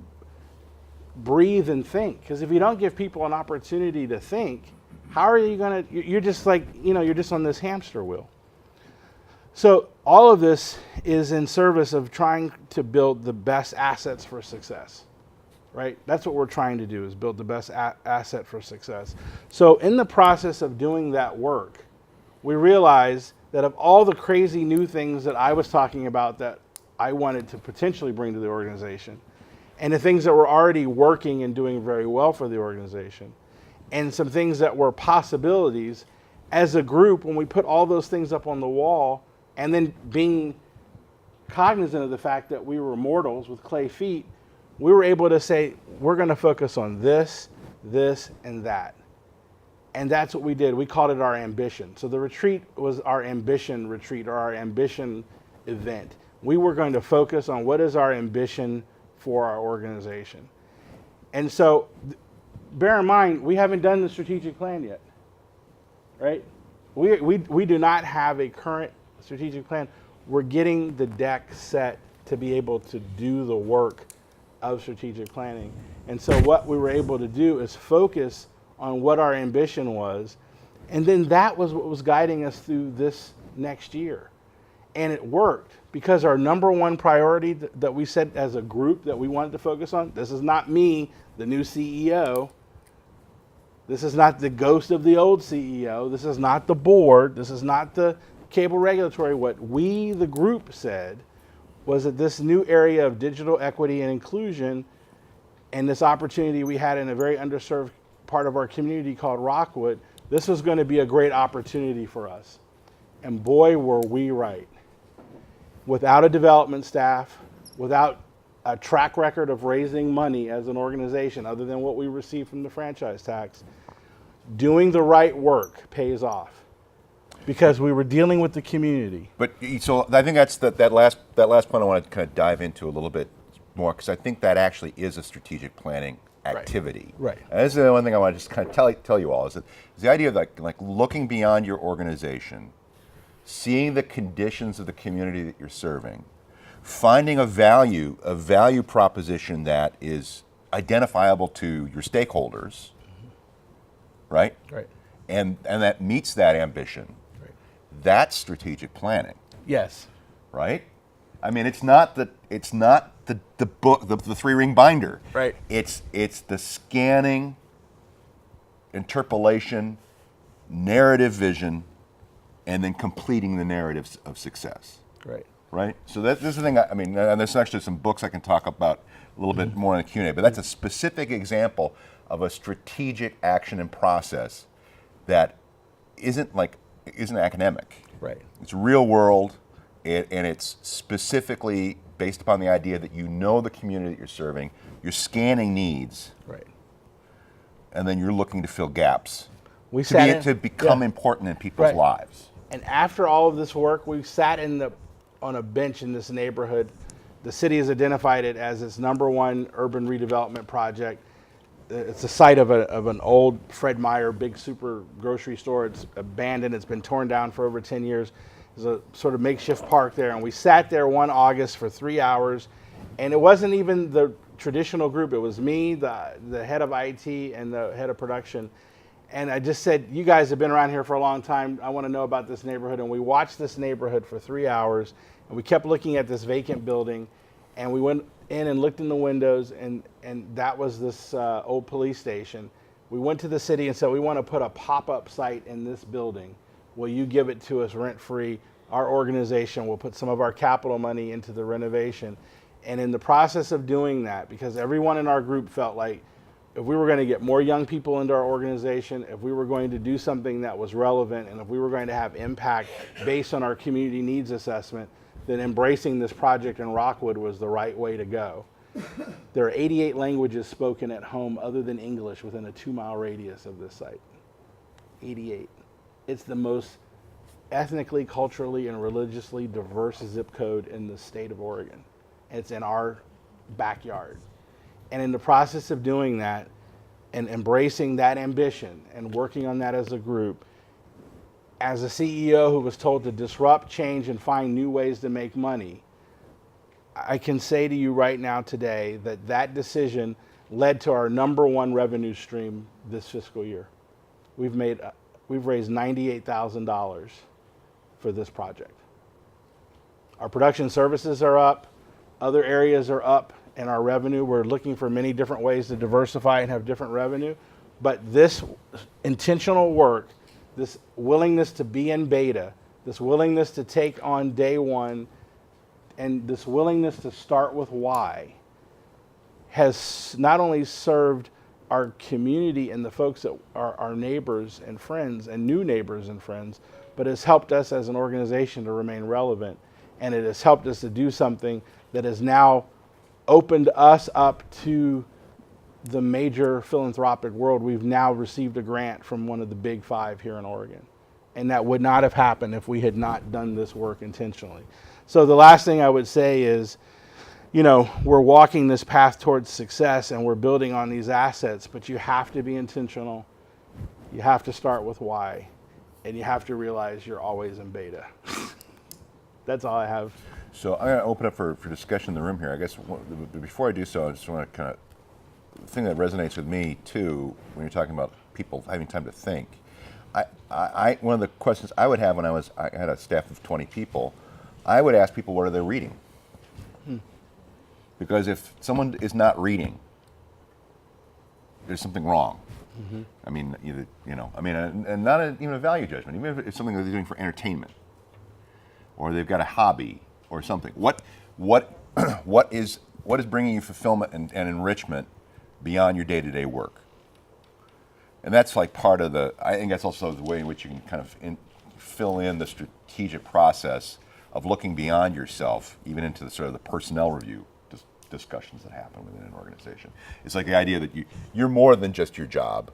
breathe and think. Because if you don't give people an opportunity to think, how are you going to, you're just like, you're just on this hamster wheel. So all of this is in service of trying to build the best assets for success, right? That's what we're trying to do, is build the best asset for success. So in the process of doing that work, we realized that of all the crazy new things that I was talking about that I wanted to potentially bring to the organization, and the things that were already working and doing very well for the organization, and some things that were possibilities, as a group, when we put all those things up on the wall, and then being cognizant of the fact that we were mortals with clay feet, we were able to say, we're going to focus on this, this, and that. And that's what we did. We called it our ambition. So the retreat was our ambition retreat, or our ambition event. We were going to focus on what is our ambition for our organization. And so bear in mind, we haven't done the strategic plan yet, right? We do not have a current strategic plan. We're getting the deck set to be able to do the work of strategic planning. And so what we were able to do is focus on what our ambition was, and then that was what was guiding us through this next year. And it worked, because our number one priority that we said as a group that we wanted to focus on, this is not me, the new CEO. This is not the ghost of the old CEO. This is not the board. This is not the cable regulatory. What we, the group, said was that this new area of digital equity and inclusion, and this opportunity we had in a very underserved part of our community called Rockwood, this was going to be a great opportunity for us. And boy, were we right. Without a development staff, without a track record of raising money as an organization other than what we receive from the franchise tax, doing the right work pays off, because we were dealing with the community. But so I think that's that last point I want to kind of dive into a little bit more, because I think that actually is a strategic planning activity. Right. And this is the one thing I want to just kind of tell you all is the idea of like looking beyond your organization, seeing the conditions of the community that you're serving, finding a value proposition that is identifiable to your stakeholders, right? Right. And that meets that ambition. Right. That's strategic planning, Yes. right? I mean, it's not the book, the 3-ring binder. Right. It's the scanning, interpolation, narrative vision, and then completing the narratives of success. Right. Right. So this is the thing. I mean, and there's actually some books I can talk about a little bit more in the Q&A. But that's a specific example of a strategic action and process that isn't academic. Right. It's real world, and it's specifically based upon the idea that you know the community that you're serving, you're scanning needs, Right. and then you're looking to fill gaps We sat in, to become yeah. important in people's Right. lives. And after all of this work, we sat on a bench in this neighborhood. The city has identified it as its #1 urban redevelopment project. It's the site of an old Fred Meyer big super grocery store. It's abandoned. It's been torn down for over 10 years. There's a sort of makeshift park there. And we sat there one August for 3 hours. And it wasn't even the traditional group. It was me, the head of IT, and the head of production. And I just said, you guys have been around here for a long time. I want to know about this neighborhood. And we watched this neighborhood for 3 hours. And we kept looking at this vacant building. And we went in and looked in the windows. And that was this old police station. We went to the city and said, we want to put a pop-up site in this building. Will you give it to us rent-free? Our organization will put some of our capital money into the renovation. And in the process of doing that, because everyone in our group felt like if we were going to get more young people into our organization, if we were going to do something that was relevant, and if we were going to have impact based on our community needs assessment, then embracing this project in Rockwood was the right way to go. There are 88 languages spoken at home other than English within a 2-mile radius of this site. 88. It's the most ethnically, culturally, and religiously diverse zip code in the state of Oregon. It's in our backyard. And in the process of doing that and embracing that ambition and working on that as a group, as a CEO who was told to disrupt, change, and find new ways to make money, I can say to you right now today that that decision led to our #1 revenue stream this fiscal year. We've raised $98,000 for this project. Our production services are up, other areas are up in our revenue. We're looking for many different ways to diversify and have different revenue. But this intentional work, this willingness to be in beta, this willingness to take on day one, and this willingness to start with why has not only served our community and the folks that are our neighbors and friends and new neighbors and friends, but has helped us as an organization to remain relevant. And it has helped us to do something that has now opened us up to the major philanthropic world. We've now received a grant from one of the big 5 here in Oregon. And that would not have happened if we had not done this work intentionally. So the last thing I would say is, you know, we're walking this path towards success and we're building on these assets, but you have to be intentional. You have to start with why, and you have to realize you're always in beta. That's all I have. So I'm going to open up for discussion in the room here. I guess before I do so, I just want to kind of, the thing that resonates with me too, when you're talking about people having time to think, one of the questions I would have when I had a staff of 20 people, I would ask people, what are they reading? Because if someone is not reading, there's something wrong. Mm-hmm. I mean, and not even a value judgment, even if it's something that they're doing for entertainment, or they've got a hobby or something. What is bringing you fulfillment and enrichment beyond your day-to-day work? And that's like part of I think that's also the way in which you can kind of fill in the strategic process of looking beyond yourself, even into the sort of the personnel review discussions that happen within an organization. It's like the idea that you're more than just your job.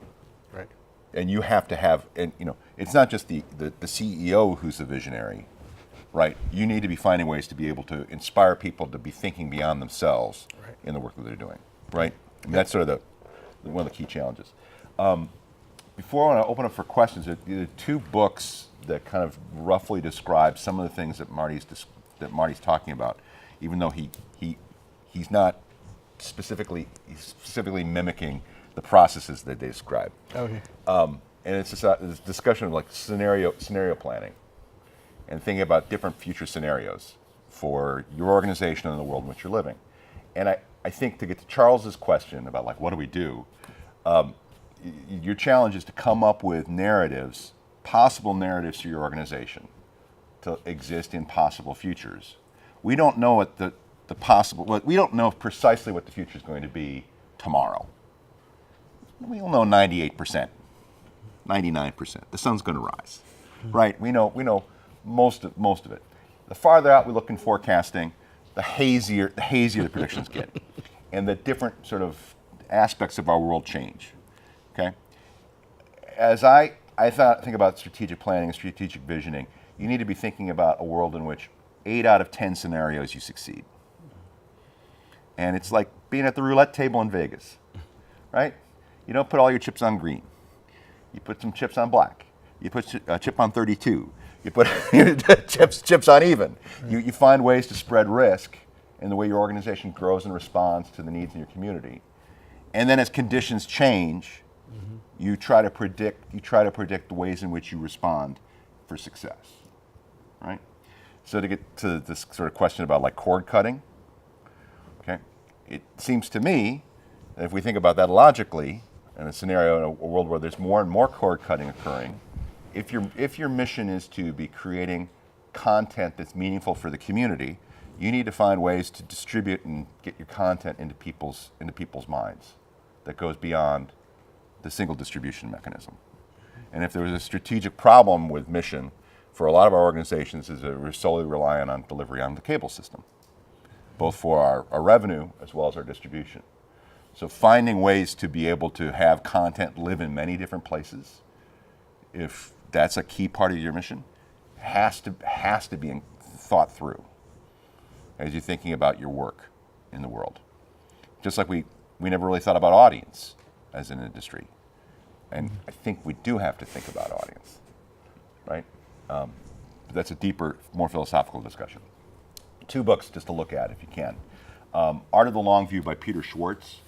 Right. And you have to have, it's not just the CEO who's the visionary, right? You need to be finding ways to be able to inspire people to be thinking beyond themselves in the work that they're doing, right? I mean, that's sort of one of the key challenges. Before I want to open up for questions, there are two books that kind of roughly describe some of the things that Marty's talking about, even though he's not specifically mimicking the processes that they describe. Okay. And it's just this discussion of like scenario planning and thinking about different future scenarios for your organization and the world in which you're living. And I think to get to Charles's question about like what do we do, your challenge is to come up with narratives, possible narratives for your organization to exist in possible futures. We don't know what we don't know precisely what the future is going to be tomorrow. We'll know 98%, 99%. The sun's going to rise, right? We know most of it. The farther out we look in forecasting, the hazier the predictions get, and the different sort of aspects of our world change. Okay. As I think about strategic planning and strategic visioning, you need to be thinking about a world in which 8 out of 10 scenarios you succeed. And it's like being at the roulette table in Vegas, right? You don't put all your chips on green. You put some chips on black. You put a chip on 32. You put chips on even. You find ways to spread risk in the way your organization grows and responds to the needs in your community. And then as conditions change, you try to predict the ways in which you respond for success, right? So to get to this sort of question about like cord cutting, okay, it seems to me that if we think about that logically, in a scenario in a world where there's more and more cord cutting occurring, if your mission is to be creating content that's meaningful for the community, you need to find ways to distribute and get your content into people's minds that goes beyond the single distribution mechanism. And if there was a strategic problem with mission for a lot of our organizations is that we're solely reliant on delivery on the cable system, both for our revenue as well as our distribution. So finding ways to be able to have content live in many different places, if that's a key part of your mission, has to be thought through as you're thinking about your work in the world. Just like we never really thought about audience as an industry. And I think we do have to think about audience, right? But that's a deeper, more philosophical discussion. 2 books just to look at if you can. Art of the Long View by Peter Schwartz.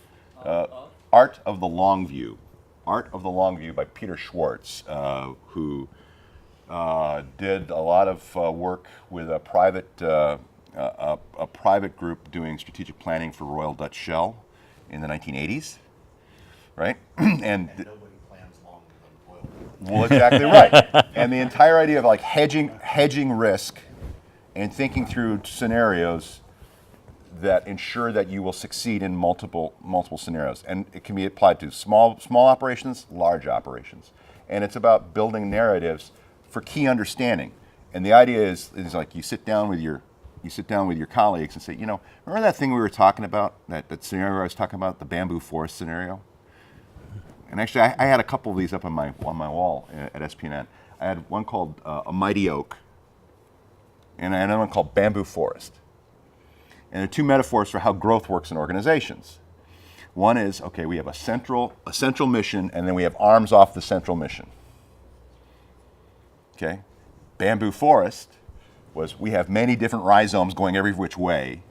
Art of the Long View. Art of the Long View by Peter Schwartz, who did a lot of work with a private group doing strategic planning for Royal Dutch Shell in the 1980s, right? And nobody plans longer than oil. well, exactly right. And the entire idea of like hedging risk and thinking through scenarios that ensure that you will succeed in multiple scenarios. And it can be applied to small operations, large operations. And it's about building narratives for key understanding. And the idea is like you sit down with your colleagues and say, you know, remember that thing we were talking about, that scenario I was talking about, the bamboo forest scenario? And actually, I had a couple of these up on my wall at SPNN. I had one called A Mighty Oak, and I had another one called Bamboo Forest. And there are 2 metaphors for how growth works in organizations. One is, okay, we have a central mission, and then we have arms off the central mission. Okay? Bamboo Forest was we have many different rhizomes going every which way,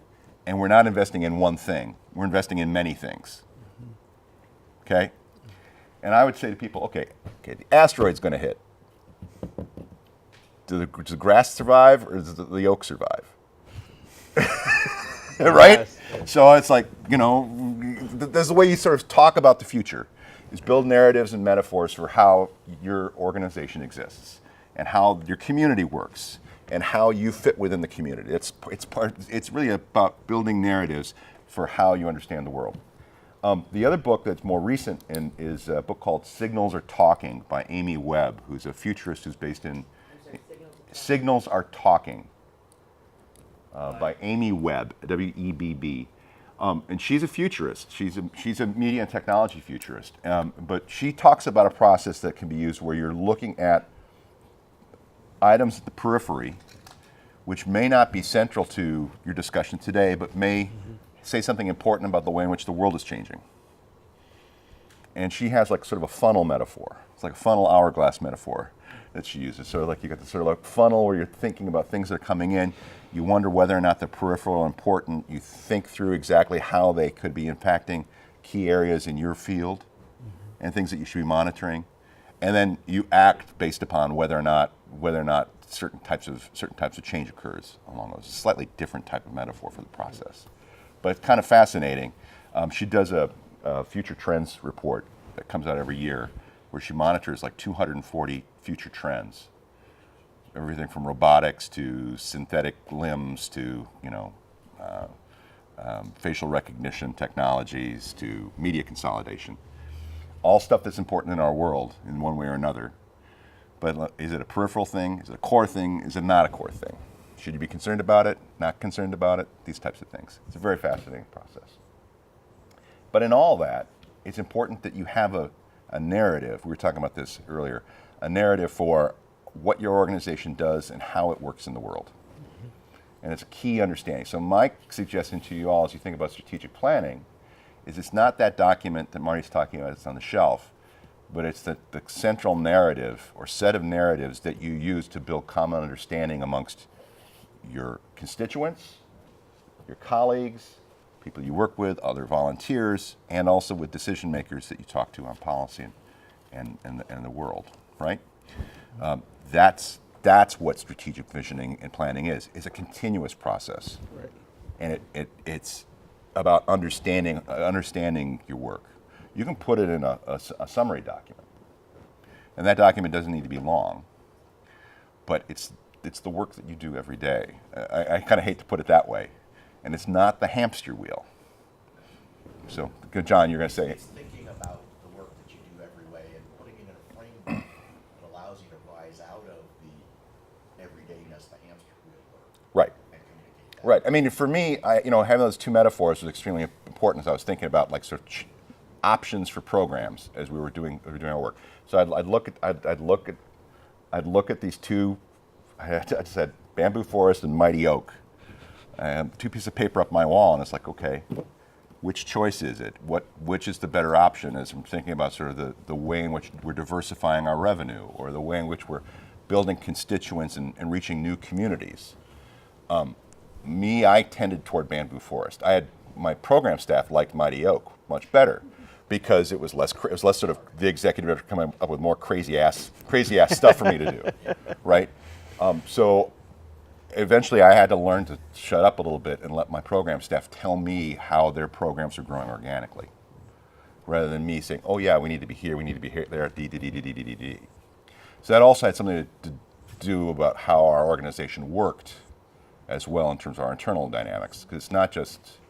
and we're not investing in one thing. We're investing in many things. Okay? And I would say to people, okay, the asteroid's going to hit. Does the grass survive, or does the oak survive? Right? Yes. So it's like, you know, there's the way you sort of talk about the future, is build narratives and metaphors for how your organization exists and how your community works and how you fit within the community. It's really about building narratives for how you understand the world. The other book that's more recent is a book called Signals Are Talking by Amy Webb, who's a futurist who's based in Signals Are Talking. By Amy Webb, W-E-B-B. And she's a futurist. She's a media and technology futurist. But she talks about a process that can be used where you're looking at items at the periphery, which may not be central to your discussion today, but may say something important about the way in which the world is changing. And she has like sort of a funnel metaphor. It's like a funnel hourglass metaphor that she uses. So like you got this sort of like funnel where you're thinking about things that are coming in. You wonder whether or not they're peripheral or important. You think through exactly how they could be impacting key areas in your field and things that you should be monitoring. And then you act based upon whether or not certain types of change occurs along those. It's a slightly different type of metaphor for the process. But it's kind of fascinating. She does a future trends report that comes out every year where she monitors like 240 future trends. Everything from robotics to synthetic limbs to, facial recognition technologies to media consolidation. All stuff that's important in our world in one way or another. But is it a peripheral thing? Is it a core thing? Is it not a core thing? Should you be concerned about it? Not concerned about it? These types of things. It's a very fascinating process. But in all that, it's important that you have a narrative. We were talking about this earlier. A narrative for what your organization does and how it works in the world. And it's a key understanding. So my suggestion to you all as you think about strategic planning is it's not that document that Marty's talking about that's on the shelf, but it's the central narrative or set of narratives that you use to build common understanding amongst your constituents, your colleagues, people you work with, other volunteers, and also with decision makers that you talk to on policy and the world, right? That's what strategic visioning and planning is. It's a continuous process. Right. And it's about understanding your work. You can put it in a summary document. And that document doesn't need to be long, but it's the work that you do every day. I kind of hate to put it that way. And it's not the hamster wheel. So, John, you're going to say. It's thinking about the work that you do every way and putting it in a framework that allows you to rise out of the everydayness, the hamster wheel work. Right. And communicate that. Right. I mean, for me, having those two metaphors was extremely important as I was thinking about like sort of options for programs as we were doing our work. So I'd look at these two. I said bamboo forest and mighty oak. Two pieces of paper up my wall, and it's like, okay, which choice is it? Which is the better option as I'm thinking about sort of the way in which we're diversifying our revenue or the way in which we're building constituents and reaching new communities. I tended toward bamboo forest. My program staff liked mighty oak much better because it was less sort of the executive coming up with more crazy ass stuff for me to do, right? So eventually I had to learn to shut up a little bit and let my program staff tell me how their programs are growing organically, rather than me saying, oh yeah, we need to be here, there, D. So that also had something to do about how our organization worked as well in terms of our internal dynamics, because it's not just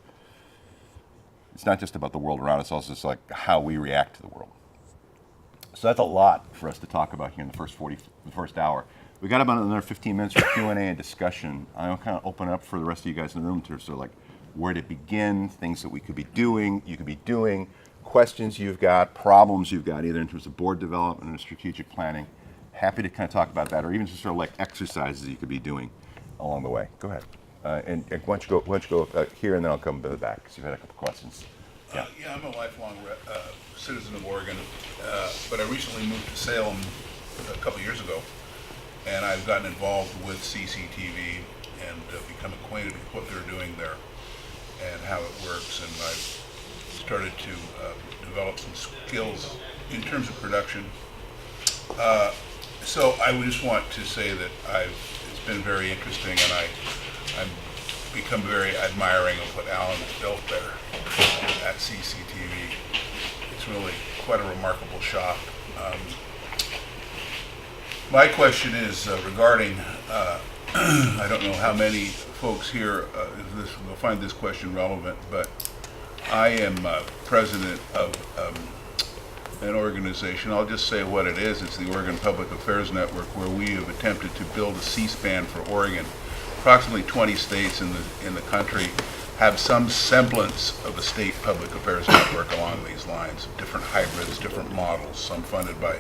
about the world around us, it's also just like how we react to the world. So that's a lot for us to talk about here in the first hour. We got about another 15 minutes for Q&A and discussion. I'll kind of open up for the rest of you guys in the room to sort of like where to begin, things that we could be doing, you could be doing, questions you've got, problems you've got, either in terms of board development and strategic planning. Happy to kind of talk about that, or even just sort of like exercises you could be doing along the way. Go ahead. And why don't you go here, and then I'll come to the back, because you've had a couple questions. Yeah, I'm a lifelong citizen of Oregon, but I recently moved to Salem a couple years ago, and I've gotten involved with CCTV and become acquainted with what they're doing there and how it works, and I've started to develop some skills in terms of production. So I would just want to say that it's been very interesting, and I'm become very admiring of what Alan has built there at CCTV. It's really quite a remarkable shop. My question is regarding, I don't know how many folks here will find this question relevant, but I am president of an organization. I'll just say what it is. It's the Oregon Public Affairs Network, where we have attempted to build a C-SPAN for Oregon. Approximately 20 states in the country have some semblance of a state public affairs network along these lines, different hybrids, different models, some funded by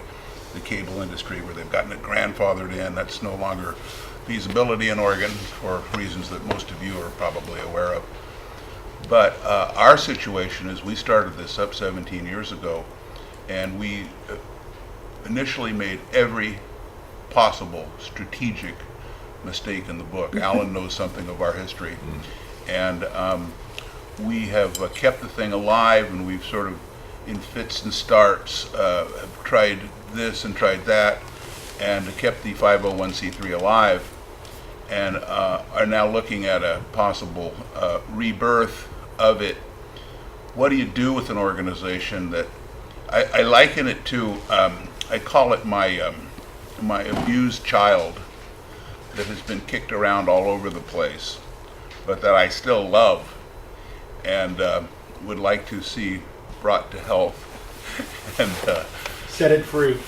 the cable industry where they've gotten it grandfathered in. That's no longer feasibility in Oregon for reasons that most of you are probably aware of. But our situation is we started this up 17 years ago, and we initially made every possible strategic mistake in the book. Alan knows something of our history, and we have kept the thing alive, and we've sort of, in fits and starts, have tried this and tried that, and kept the 501c3 alive, and are now looking at a possible rebirth of it. What do you do with an organization that, I liken it to, I call it my abused child that has been kicked around all over the place, but that I still love and would like to see brought to health and Set it free.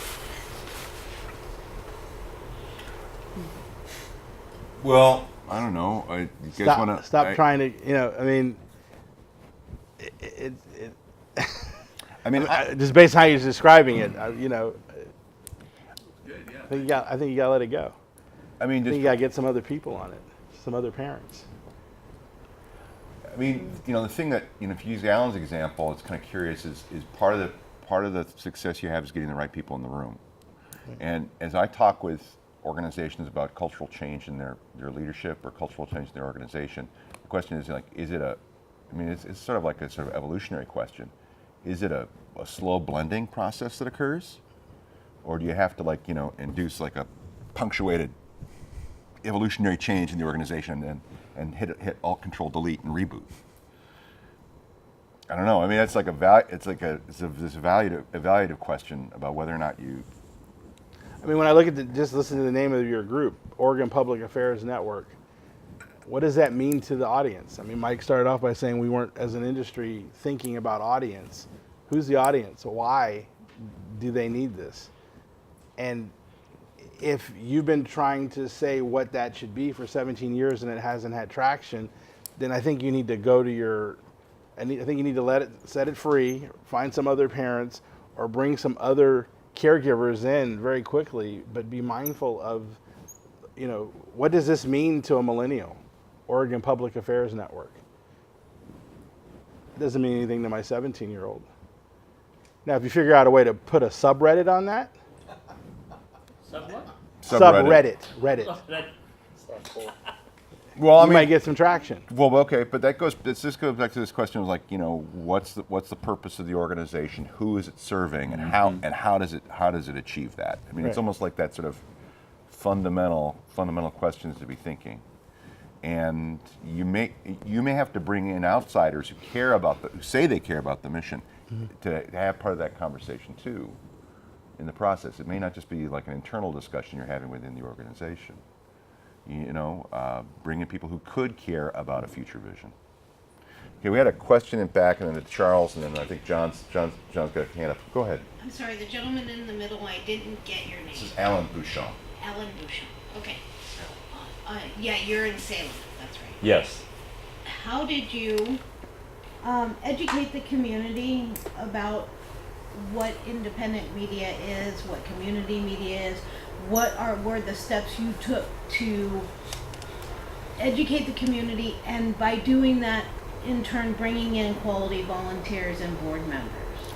Well, I don't know. You guys want to Stop trying to, I mean, just based on how you're describing it, I think you got to let it go. I mean, I think you got to get some other people on it, some other parents. I mean, the thing that, if you use Alan's example, it's kind of curious, is part of the success you have is getting the right people in the room. And as I talk with organizations about cultural change in their leadership or cultural change in their organization, the question is it's sort of like a sort of evolutionary question. Is it a slow blending process that occurs? Or do you have to induce like a punctuated evolutionary change in the organization and hit alt control delete and reboot? I don't know. I mean, it's like this evaluative question about whether or not you. I mean, when I look at just listen to the name of your group, Oregon Public Affairs Network, what does that mean to the audience? I mean, Mike started off by saying we weren't, as an industry, thinking about audience. Who's the audience? Why do they need this? And if you've been trying to say what that should be for 17 years and it hasn't had traction, then I think you need to go to I think you need to set it free, find some other parents, or bring some other caregivers in very quickly, but be mindful of, what does this mean to a millennial? Oregon Public Affairs Network. It doesn't mean anything to my 17-year-old. Now, if you figure out a way to put a subreddit on that. Subreddit. Reddit. Well, You might get some traction. Well, okay, but this goes back to this question of what's the purpose of the organization? Who is it serving, and how does it achieve that? I mean, it's Right. almost like that sort of fundamental questions to be thinking. And you may have to bring in outsiders who say they care about the mission, to have part of that conversation too. In the process, it may not just be like an internal discussion you're having within the organization. Bringing people who could care about a future vision. Okay, we had a question in back, and then to Charles, and then I think John's got a hand up. Go ahead. I'm sorry, the gentleman in the middle, I didn't get your name. This is Alan Bushong. Alan Bushong. Okay. Yeah, you're in Salem. That's right. Yes. How did you educate the community about what independent media is, what community media is? What were the steps you took to educate the community, and by doing that, in turn, bringing in quality volunteers and board members?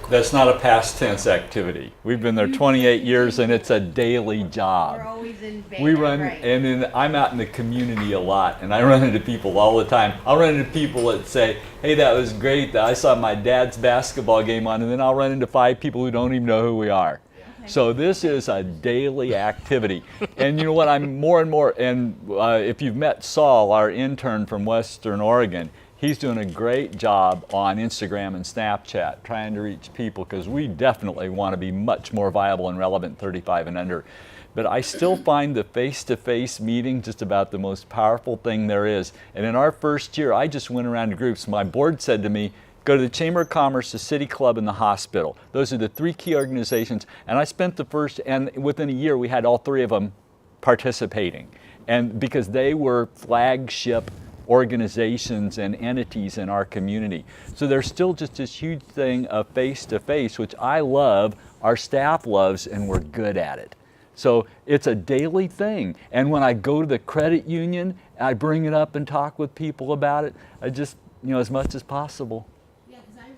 That's not a past tense activity. We've been there 28 years, and it's a daily job. We're always in beta, We run, right. and then I'm out in the community a lot, and I run into people all the time. I'll run into people that say, hey, that was great, I saw my dad's basketball game on, and then I'll run into 5 people who don't even know who we are. So this is a daily activity. And you know what, I'm more and more, and if you've met Saul, our intern from Western Oregon, he's doing a great job on Instagram and Snapchat, trying to reach people, because we definitely want to be much more viable and relevant 35 and under. But I still find the face-to-face meeting just about the most powerful thing there is. And in our first year, I just went around to groups. My board said to me, go to the Chamber of Commerce, the City Club, and the hospital. Those are the 3 key organizations. And I spent and within a year, we had all 3 of them participating. And because they were flagship organizations and entities in our community. So there's still just this huge thing of face-to-face, which I love, our staff loves, and we're good at it. So it's a daily thing. And when I go to the credit union, I bring it up and talk with people about it. I just, as much as possible. Yeah, because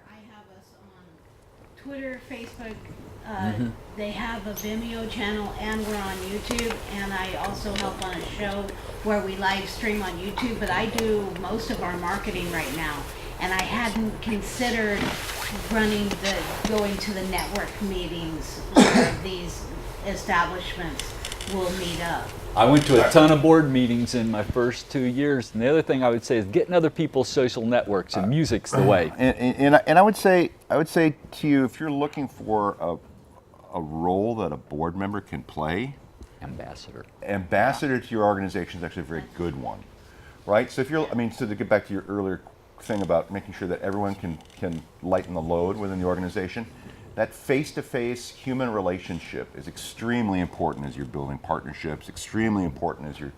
I have us on Twitter, Facebook. They have a Vimeo channel, and we're on YouTube. And I also help on a show where we live stream on YouTube. But I do most of our marketing right now, and I hadn't considered going to the network meetings where these establishments will meet up. I went to a ton of board meetings in my first 2 years, and the other thing I would say is getting other people's social networks, and music's the way. And I would say to you, if you're looking for a role that a board member can play, ambassador to your organization is actually a very good one, right? So if you're, so to get back to your earlier thing about making sure that everyone can lighten the load within the organization, that face-to-face human relationship is extremely important as you're building partnerships, extremely important as you're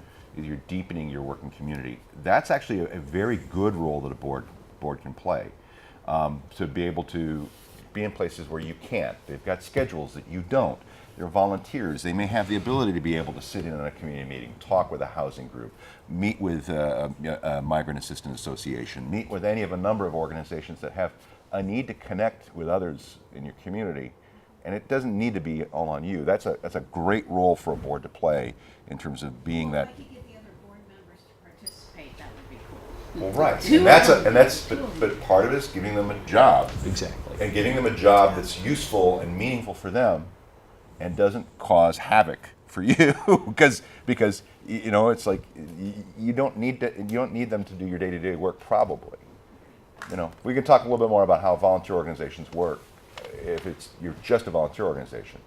deepening your working community. That's actually a very good role that a board can play. To be able to be in places where you can't. They've got schedules that you don't. They're volunteers. They may have the ability to be able to sit in on a community meeting, talk with a housing group, meet with a migrant assistance association, meet with any of a number of organizations that have a need to connect with others in your community, and it doesn't need to be all on you. That's a great role for a board to play in terms of being that. If I could get the other board members to participate, that would be cool. Well, right, Two but part of it is giving them a job. Exactly. And getting them a job that's useful and meaningful for them, and doesn't cause havoc for you, because it's like you don't need them to do your day-to-day work probably. We can talk a little bit more about how volunteer organizations work if you're just a volunteer organization.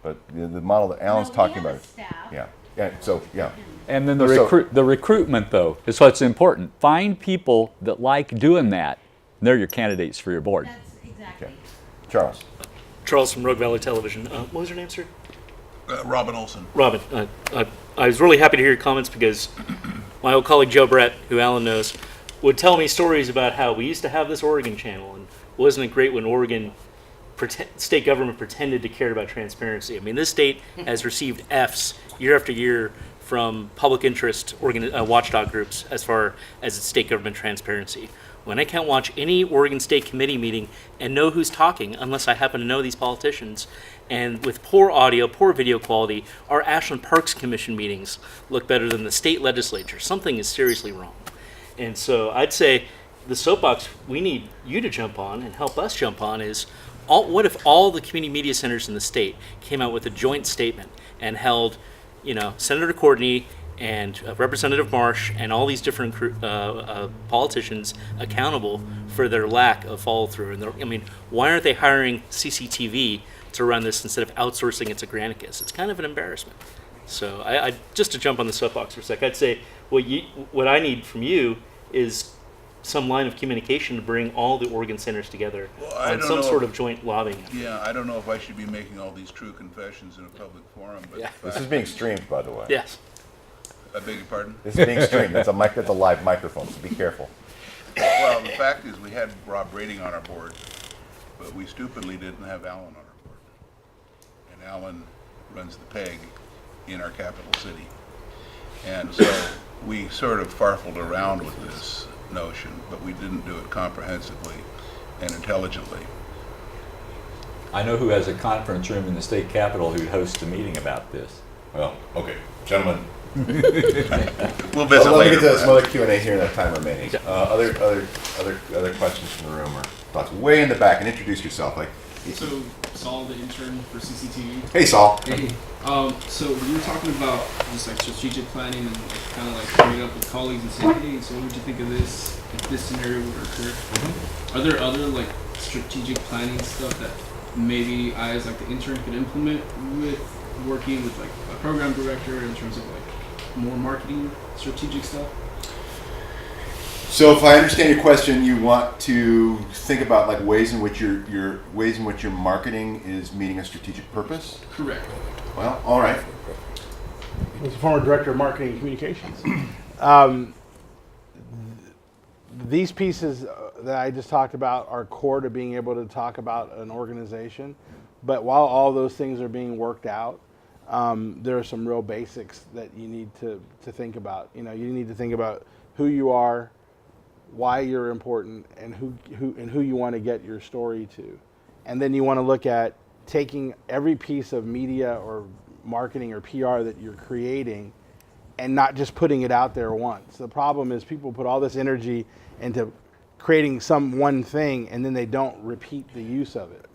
But the model that Alan's talking about, staff. yeah. And then the recruitment, though, is what's important. Find people that like doing that, and they're your candidates for your board. That's exactly. Okay. Charles. Charles from Rogue Valley Television. What was your name, sir? Robin Olson. Robin. I was really happy to hear your comments because my old colleague Joe Brett, who Alan knows, would tell me stories about how we used to have this Oregon channel, and wasn't it great when Oregon state government pretended to care about transparency? I mean, this state has received Fs year after year from public interest watchdog groups as far as its state government transparency. When I can't watch any Oregon State Committee meeting and know who's talking unless I happen to know these politicians, and with poor audio, poor video quality, our Ashland Parks Commission meetings look better than the state legislature. Something is seriously wrong. And so I'd say the soapbox we need you to jump on and help us jump on is, what if all the community media centers in the state came out with a joint statement and held, Senator Courtney and Representative Marsh and all these different politicians accountable for their lack of follow-through. And why aren't they hiring CCTV to run this instead of outsourcing it to Granicus? It's kind of an embarrassment. So I just to jump on the soapbox for a sec, I'd say what I need from you is some line of communication to bring all the Oregon centers together on some sort of joint lobbying. Yeah, I don't know if I should be making all these true confessions in a public forum, but Yeah. This is being streamed, by the way. Yes. I beg your pardon? This is being streamed. That's a live microphone, so be careful. Well, the fact is, we had Rob Rating on our board, but we stupidly didn't have Alan on our board. And Alan runs the PEG in our capital city. And so we sort of farfled around with this notion, but we didn't do it comprehensively and intelligently. I know who has a conference room in the state capitol who hosts a meeting about this. Well, okay, gentlemen. We'll visit Let me get later. to some other Q&A here in that time remaining. Other questions from the room or thoughts? Way in the back, and introduce yourself. So, Saul, the intern for CCTV. Hey, Saul. Hey. So you were talking about just like strategic planning and kind of like bringing it up with colleagues and saying, hey, so what would you think of this if this scenario would occur? Are there other like strategic planning stuff that maybe I as like the intern could implement with working with like a program director in terms of like more marketing strategic stuff? So, if I understand your question, you want to think about like ways in which your marketing is meeting a strategic purpose. Correct. Well, all right. He's a former director of marketing and communications. These pieces that I just talked about are core to being able to talk about an organization. But while all those things are being worked out, there are some real basics that you need to think about. You need to think about who you are, why you're important, and who you want to get your story to. And then you want to look at taking every piece of media or marketing or PR that you're creating and not just putting it out there once. The problem is people put all this energy into creating some one thing and then they don't repeat the use of it.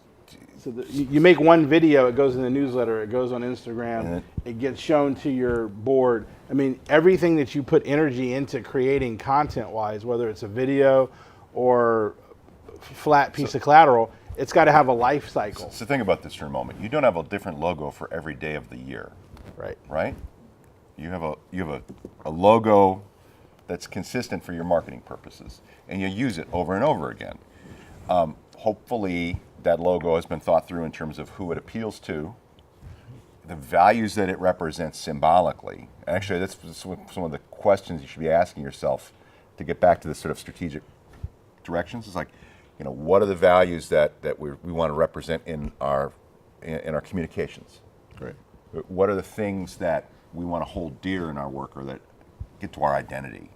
So you make one video, it goes in the newsletter, it goes on Instagram, it gets shown to your board. I mean, everything that you put energy into creating content-wise, whether it's a video or flat piece of collateral, it's got to have a life cycle. So think about this for a moment. You don't have a different logo for every day of the year, Right. right? You have a logo that's consistent for your marketing purposes, and you use it over and over again. Hopefully, that logo has been thought through in terms of who it appeals to, the values that it represents symbolically. Actually, that's some of the questions you should be asking yourself to get back to this sort of strategic directions. It's like, what are the values that we want to represent in our communications? Right. What are the things that we want to hold dear in our work or that get to our identity?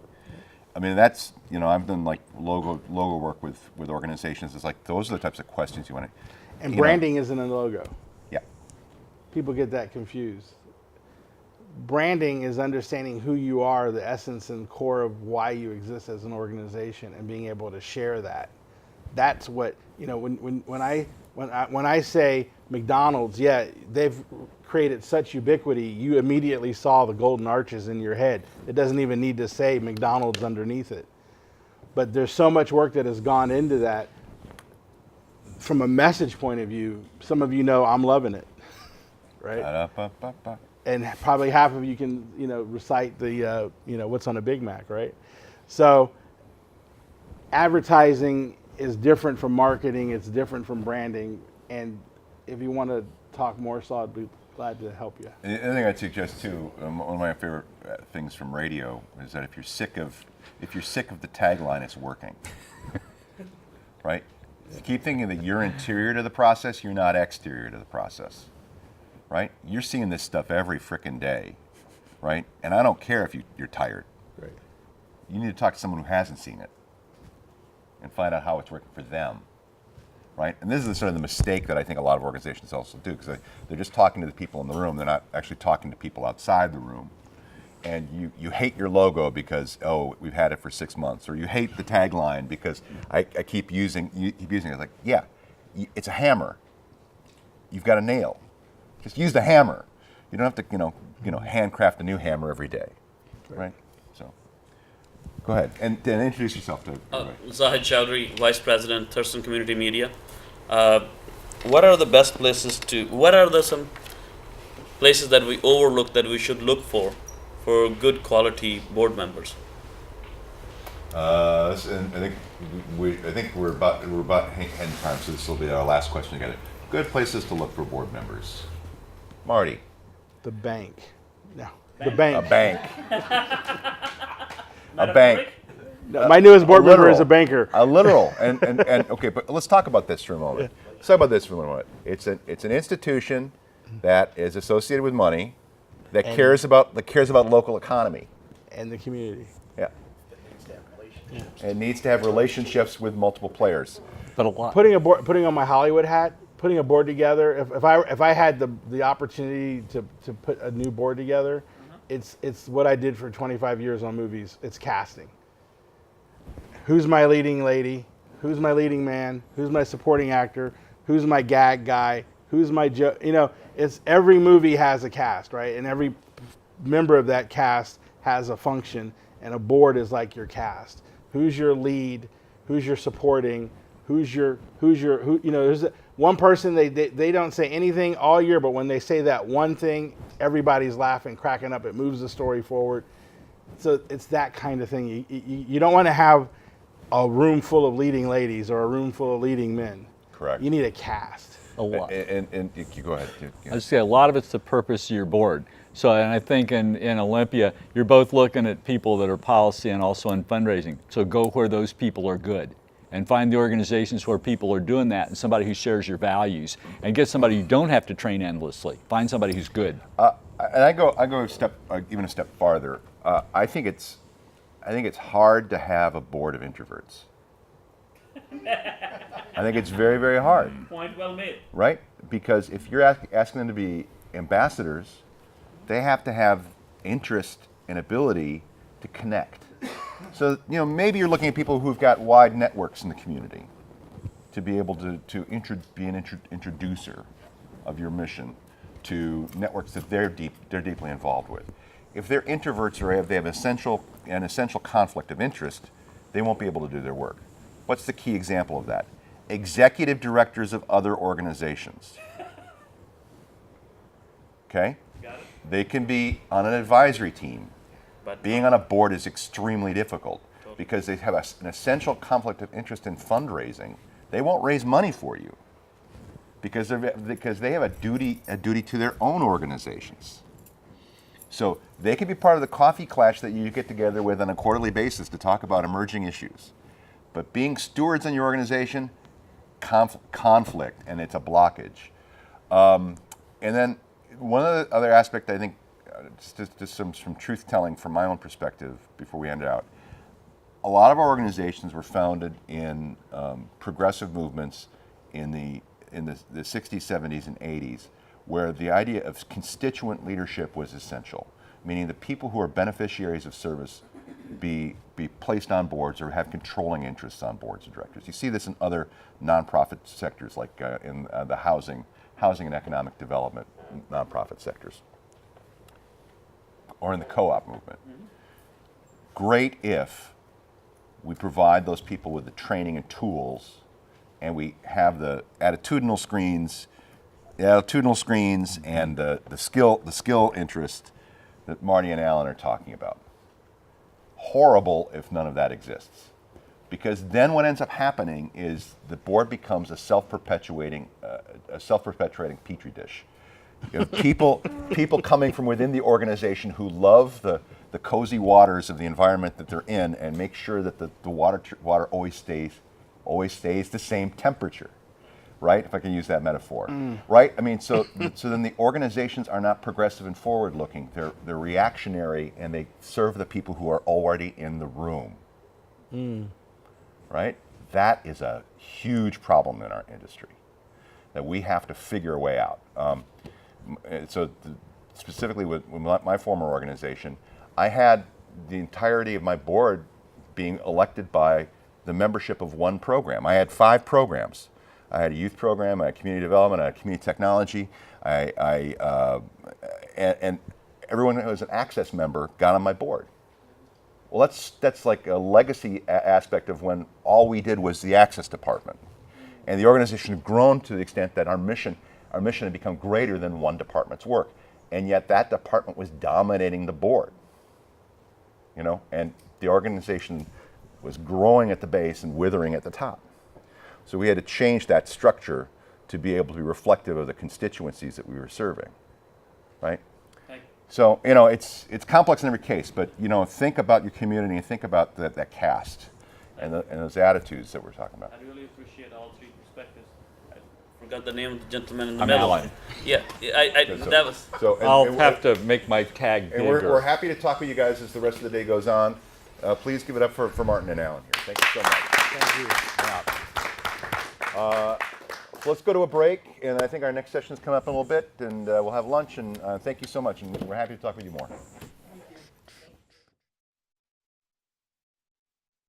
I mean, that's, I've done like logo work with organizations. It's like, those are the types of questions you want to. And branding isn't a logo. Yeah. People get that confused. Branding is understanding who you are, the essence and core of why you exist as an organization, and being able to share that. That's what, when I say McDonald's, yeah, they've created such ubiquity, you immediately saw the golden arches in your head. It doesn't even need to say McDonald's underneath it. But there's so much work that has gone into that. From a message point of view, some of you know I'm loving it, right? And probably half of you can, recite the, what's on a Big Mac, right? So advertising is different from marketing. It's different from branding. And if you want to talk more, so I'd be glad to help you. And the other thing I'd suggest too, one of my favorite things from radio is that if you're sick of the tagline, it's working, right? If you keep thinking that you're interior to the process, you're not exterior to the process, right? You're seeing this stuff every frickin' day, right? And I don't care if you're tired. Right. You need to talk to someone who hasn't seen it and find out how it's working for them, right? And this is sort of the mistake that I think a lot of organizations also do, because they're just talking to the people in the room. They're not actually talking to people outside the room. And you hate your logo because, we've had it for 6 months, or you hate the tagline because I keep using it. Like, yeah, it's a hammer. You've got a nail. Just use the hammer. You don't have to, handcraft a new hammer every day, right? So, go ahead and then introduce yourself to everybody. Zahid Chowdhury, Vice President, Thurston Community Media. What are some places that we overlook that we should look for good quality board members? I think we're about end time, so this will be our last question together. Good places to look for board members. Marty. The bank. No. The bank. A bank. A bank. No, my newest board member is a banker. A literal. And okay, but let's talk about this for a moment. Let's talk about this for a moment. It's an institution that is associated with money, that cares about local economy And the community. Yeah. It needs to have relationships with multiple players. But a lot. Putting on my Hollywood hat, putting a board together. If I had the opportunity to put a new board together, it's what I did for 25 years on movies. It's casting. Who's my leading lady? Who's my leading man? Who's my supporting actor? Who's my gag guy? Who's my it's every movie has a cast, right? And every member of that cast has a function, and a board is like your cast. Who's your lead? Who's your supporting? There's one person they don't say anything all year, but when they say that one thing, everybody's laughing, cracking up. It moves the story forward. So it's that kind of thing. You don't want to have a room full of leading ladies or a room full of leading men. Correct. You need a cast. A lot. And you go ahead. I say a lot of it's the purpose of your board. So, and I think in Olympia, you're both looking at people that are policy and also in fundraising. So go where those people are good, and find the organizations where people are doing that, and somebody who shares your values, and get somebody you don't have to train endlessly. Find somebody who's good. And I go even a step farther. I think it's hard to have a board of introverts. I think it's very, very hard, Point well made. right? Because if you're asking them to be ambassadors, they have to have interest and ability to connect. So, maybe you're looking at people who've got wide networks in the community to be able to be an introducer of your mission to networks that they're deeply involved with. If they're introverts or they have an essential conflict of interest, they won't be able to do their work. What's the key example of that? Executive directors of other organizations. Okay? Got it. They can be on an advisory team. But Being on a board is extremely difficult because they have an essential conflict of interest in fundraising. They won't raise money for you because they have a duty to their own organizations. So they can be part of the coffee clash that you get together with on a quarterly basis to talk about emerging issues. But being stewards in your organization, conflict, and it's a blockage. And then one other aspect, I think, just some truth telling from my own perspective before we end it out. A lot of our organizations were founded in progressive movements in the 60s, 70s, and 80s, where the idea of constituent leadership was essential, meaning the people who are beneficiaries of service be placed on boards or have controlling interests on boards of directors. You see this in other nonprofit sectors, like in the housing and economic development nonprofit sectors, or in the co-op movement. Great if we provide those people with the training and tools, and we have the attitudinal screens and the skill interest that Marty and Alan are talking about. Horrible if none of that exists, because then what ends up happening is the board becomes a self-perpetuating petri dish. You have people coming from within the organization who love the cozy waters of the environment that they're in and make sure that the water always stays the same temperature, right? If I can use that metaphor, right? I mean, so then the organizations are not progressive and forward-looking. They're reactionary, and they serve the people who are already in the room, right? That is a huge problem in our industry that we have to figure a way out. Specifically with my former organization, I had the entirety of my board being elected by the membership of one program. I had 5 programs. I had a youth program, I had community development, I had community technology, and everyone who was an Access member got on my board. Well, that's like a legacy aspect of when all we did was the Access department. And the organization had grown to the extent that our mission had become greater than one department's work. And yet that department was dominating the board. And the organization was growing at the base and withering at the top. So we had to change that structure to be able to be reflective of the constituencies that we were serving, right? So, it's complex in every case, but, think about your community and think about that cast and those attitudes that we're talking about. I really appreciate all 3 perspectives. I forgot the name of the gentleman in the I'm middle. Alan. Yeah, that was. So, I'll have to make my tag And bigger. we're happy to talk with you guys as the rest of the day goes on. Please give it up for Martin and Alan here. Thank you so much. Thank you. Let's go to a break, and I think our next session is coming up in a little bit, and we'll have lunch, and thank you so much, and we're happy to talk with you more.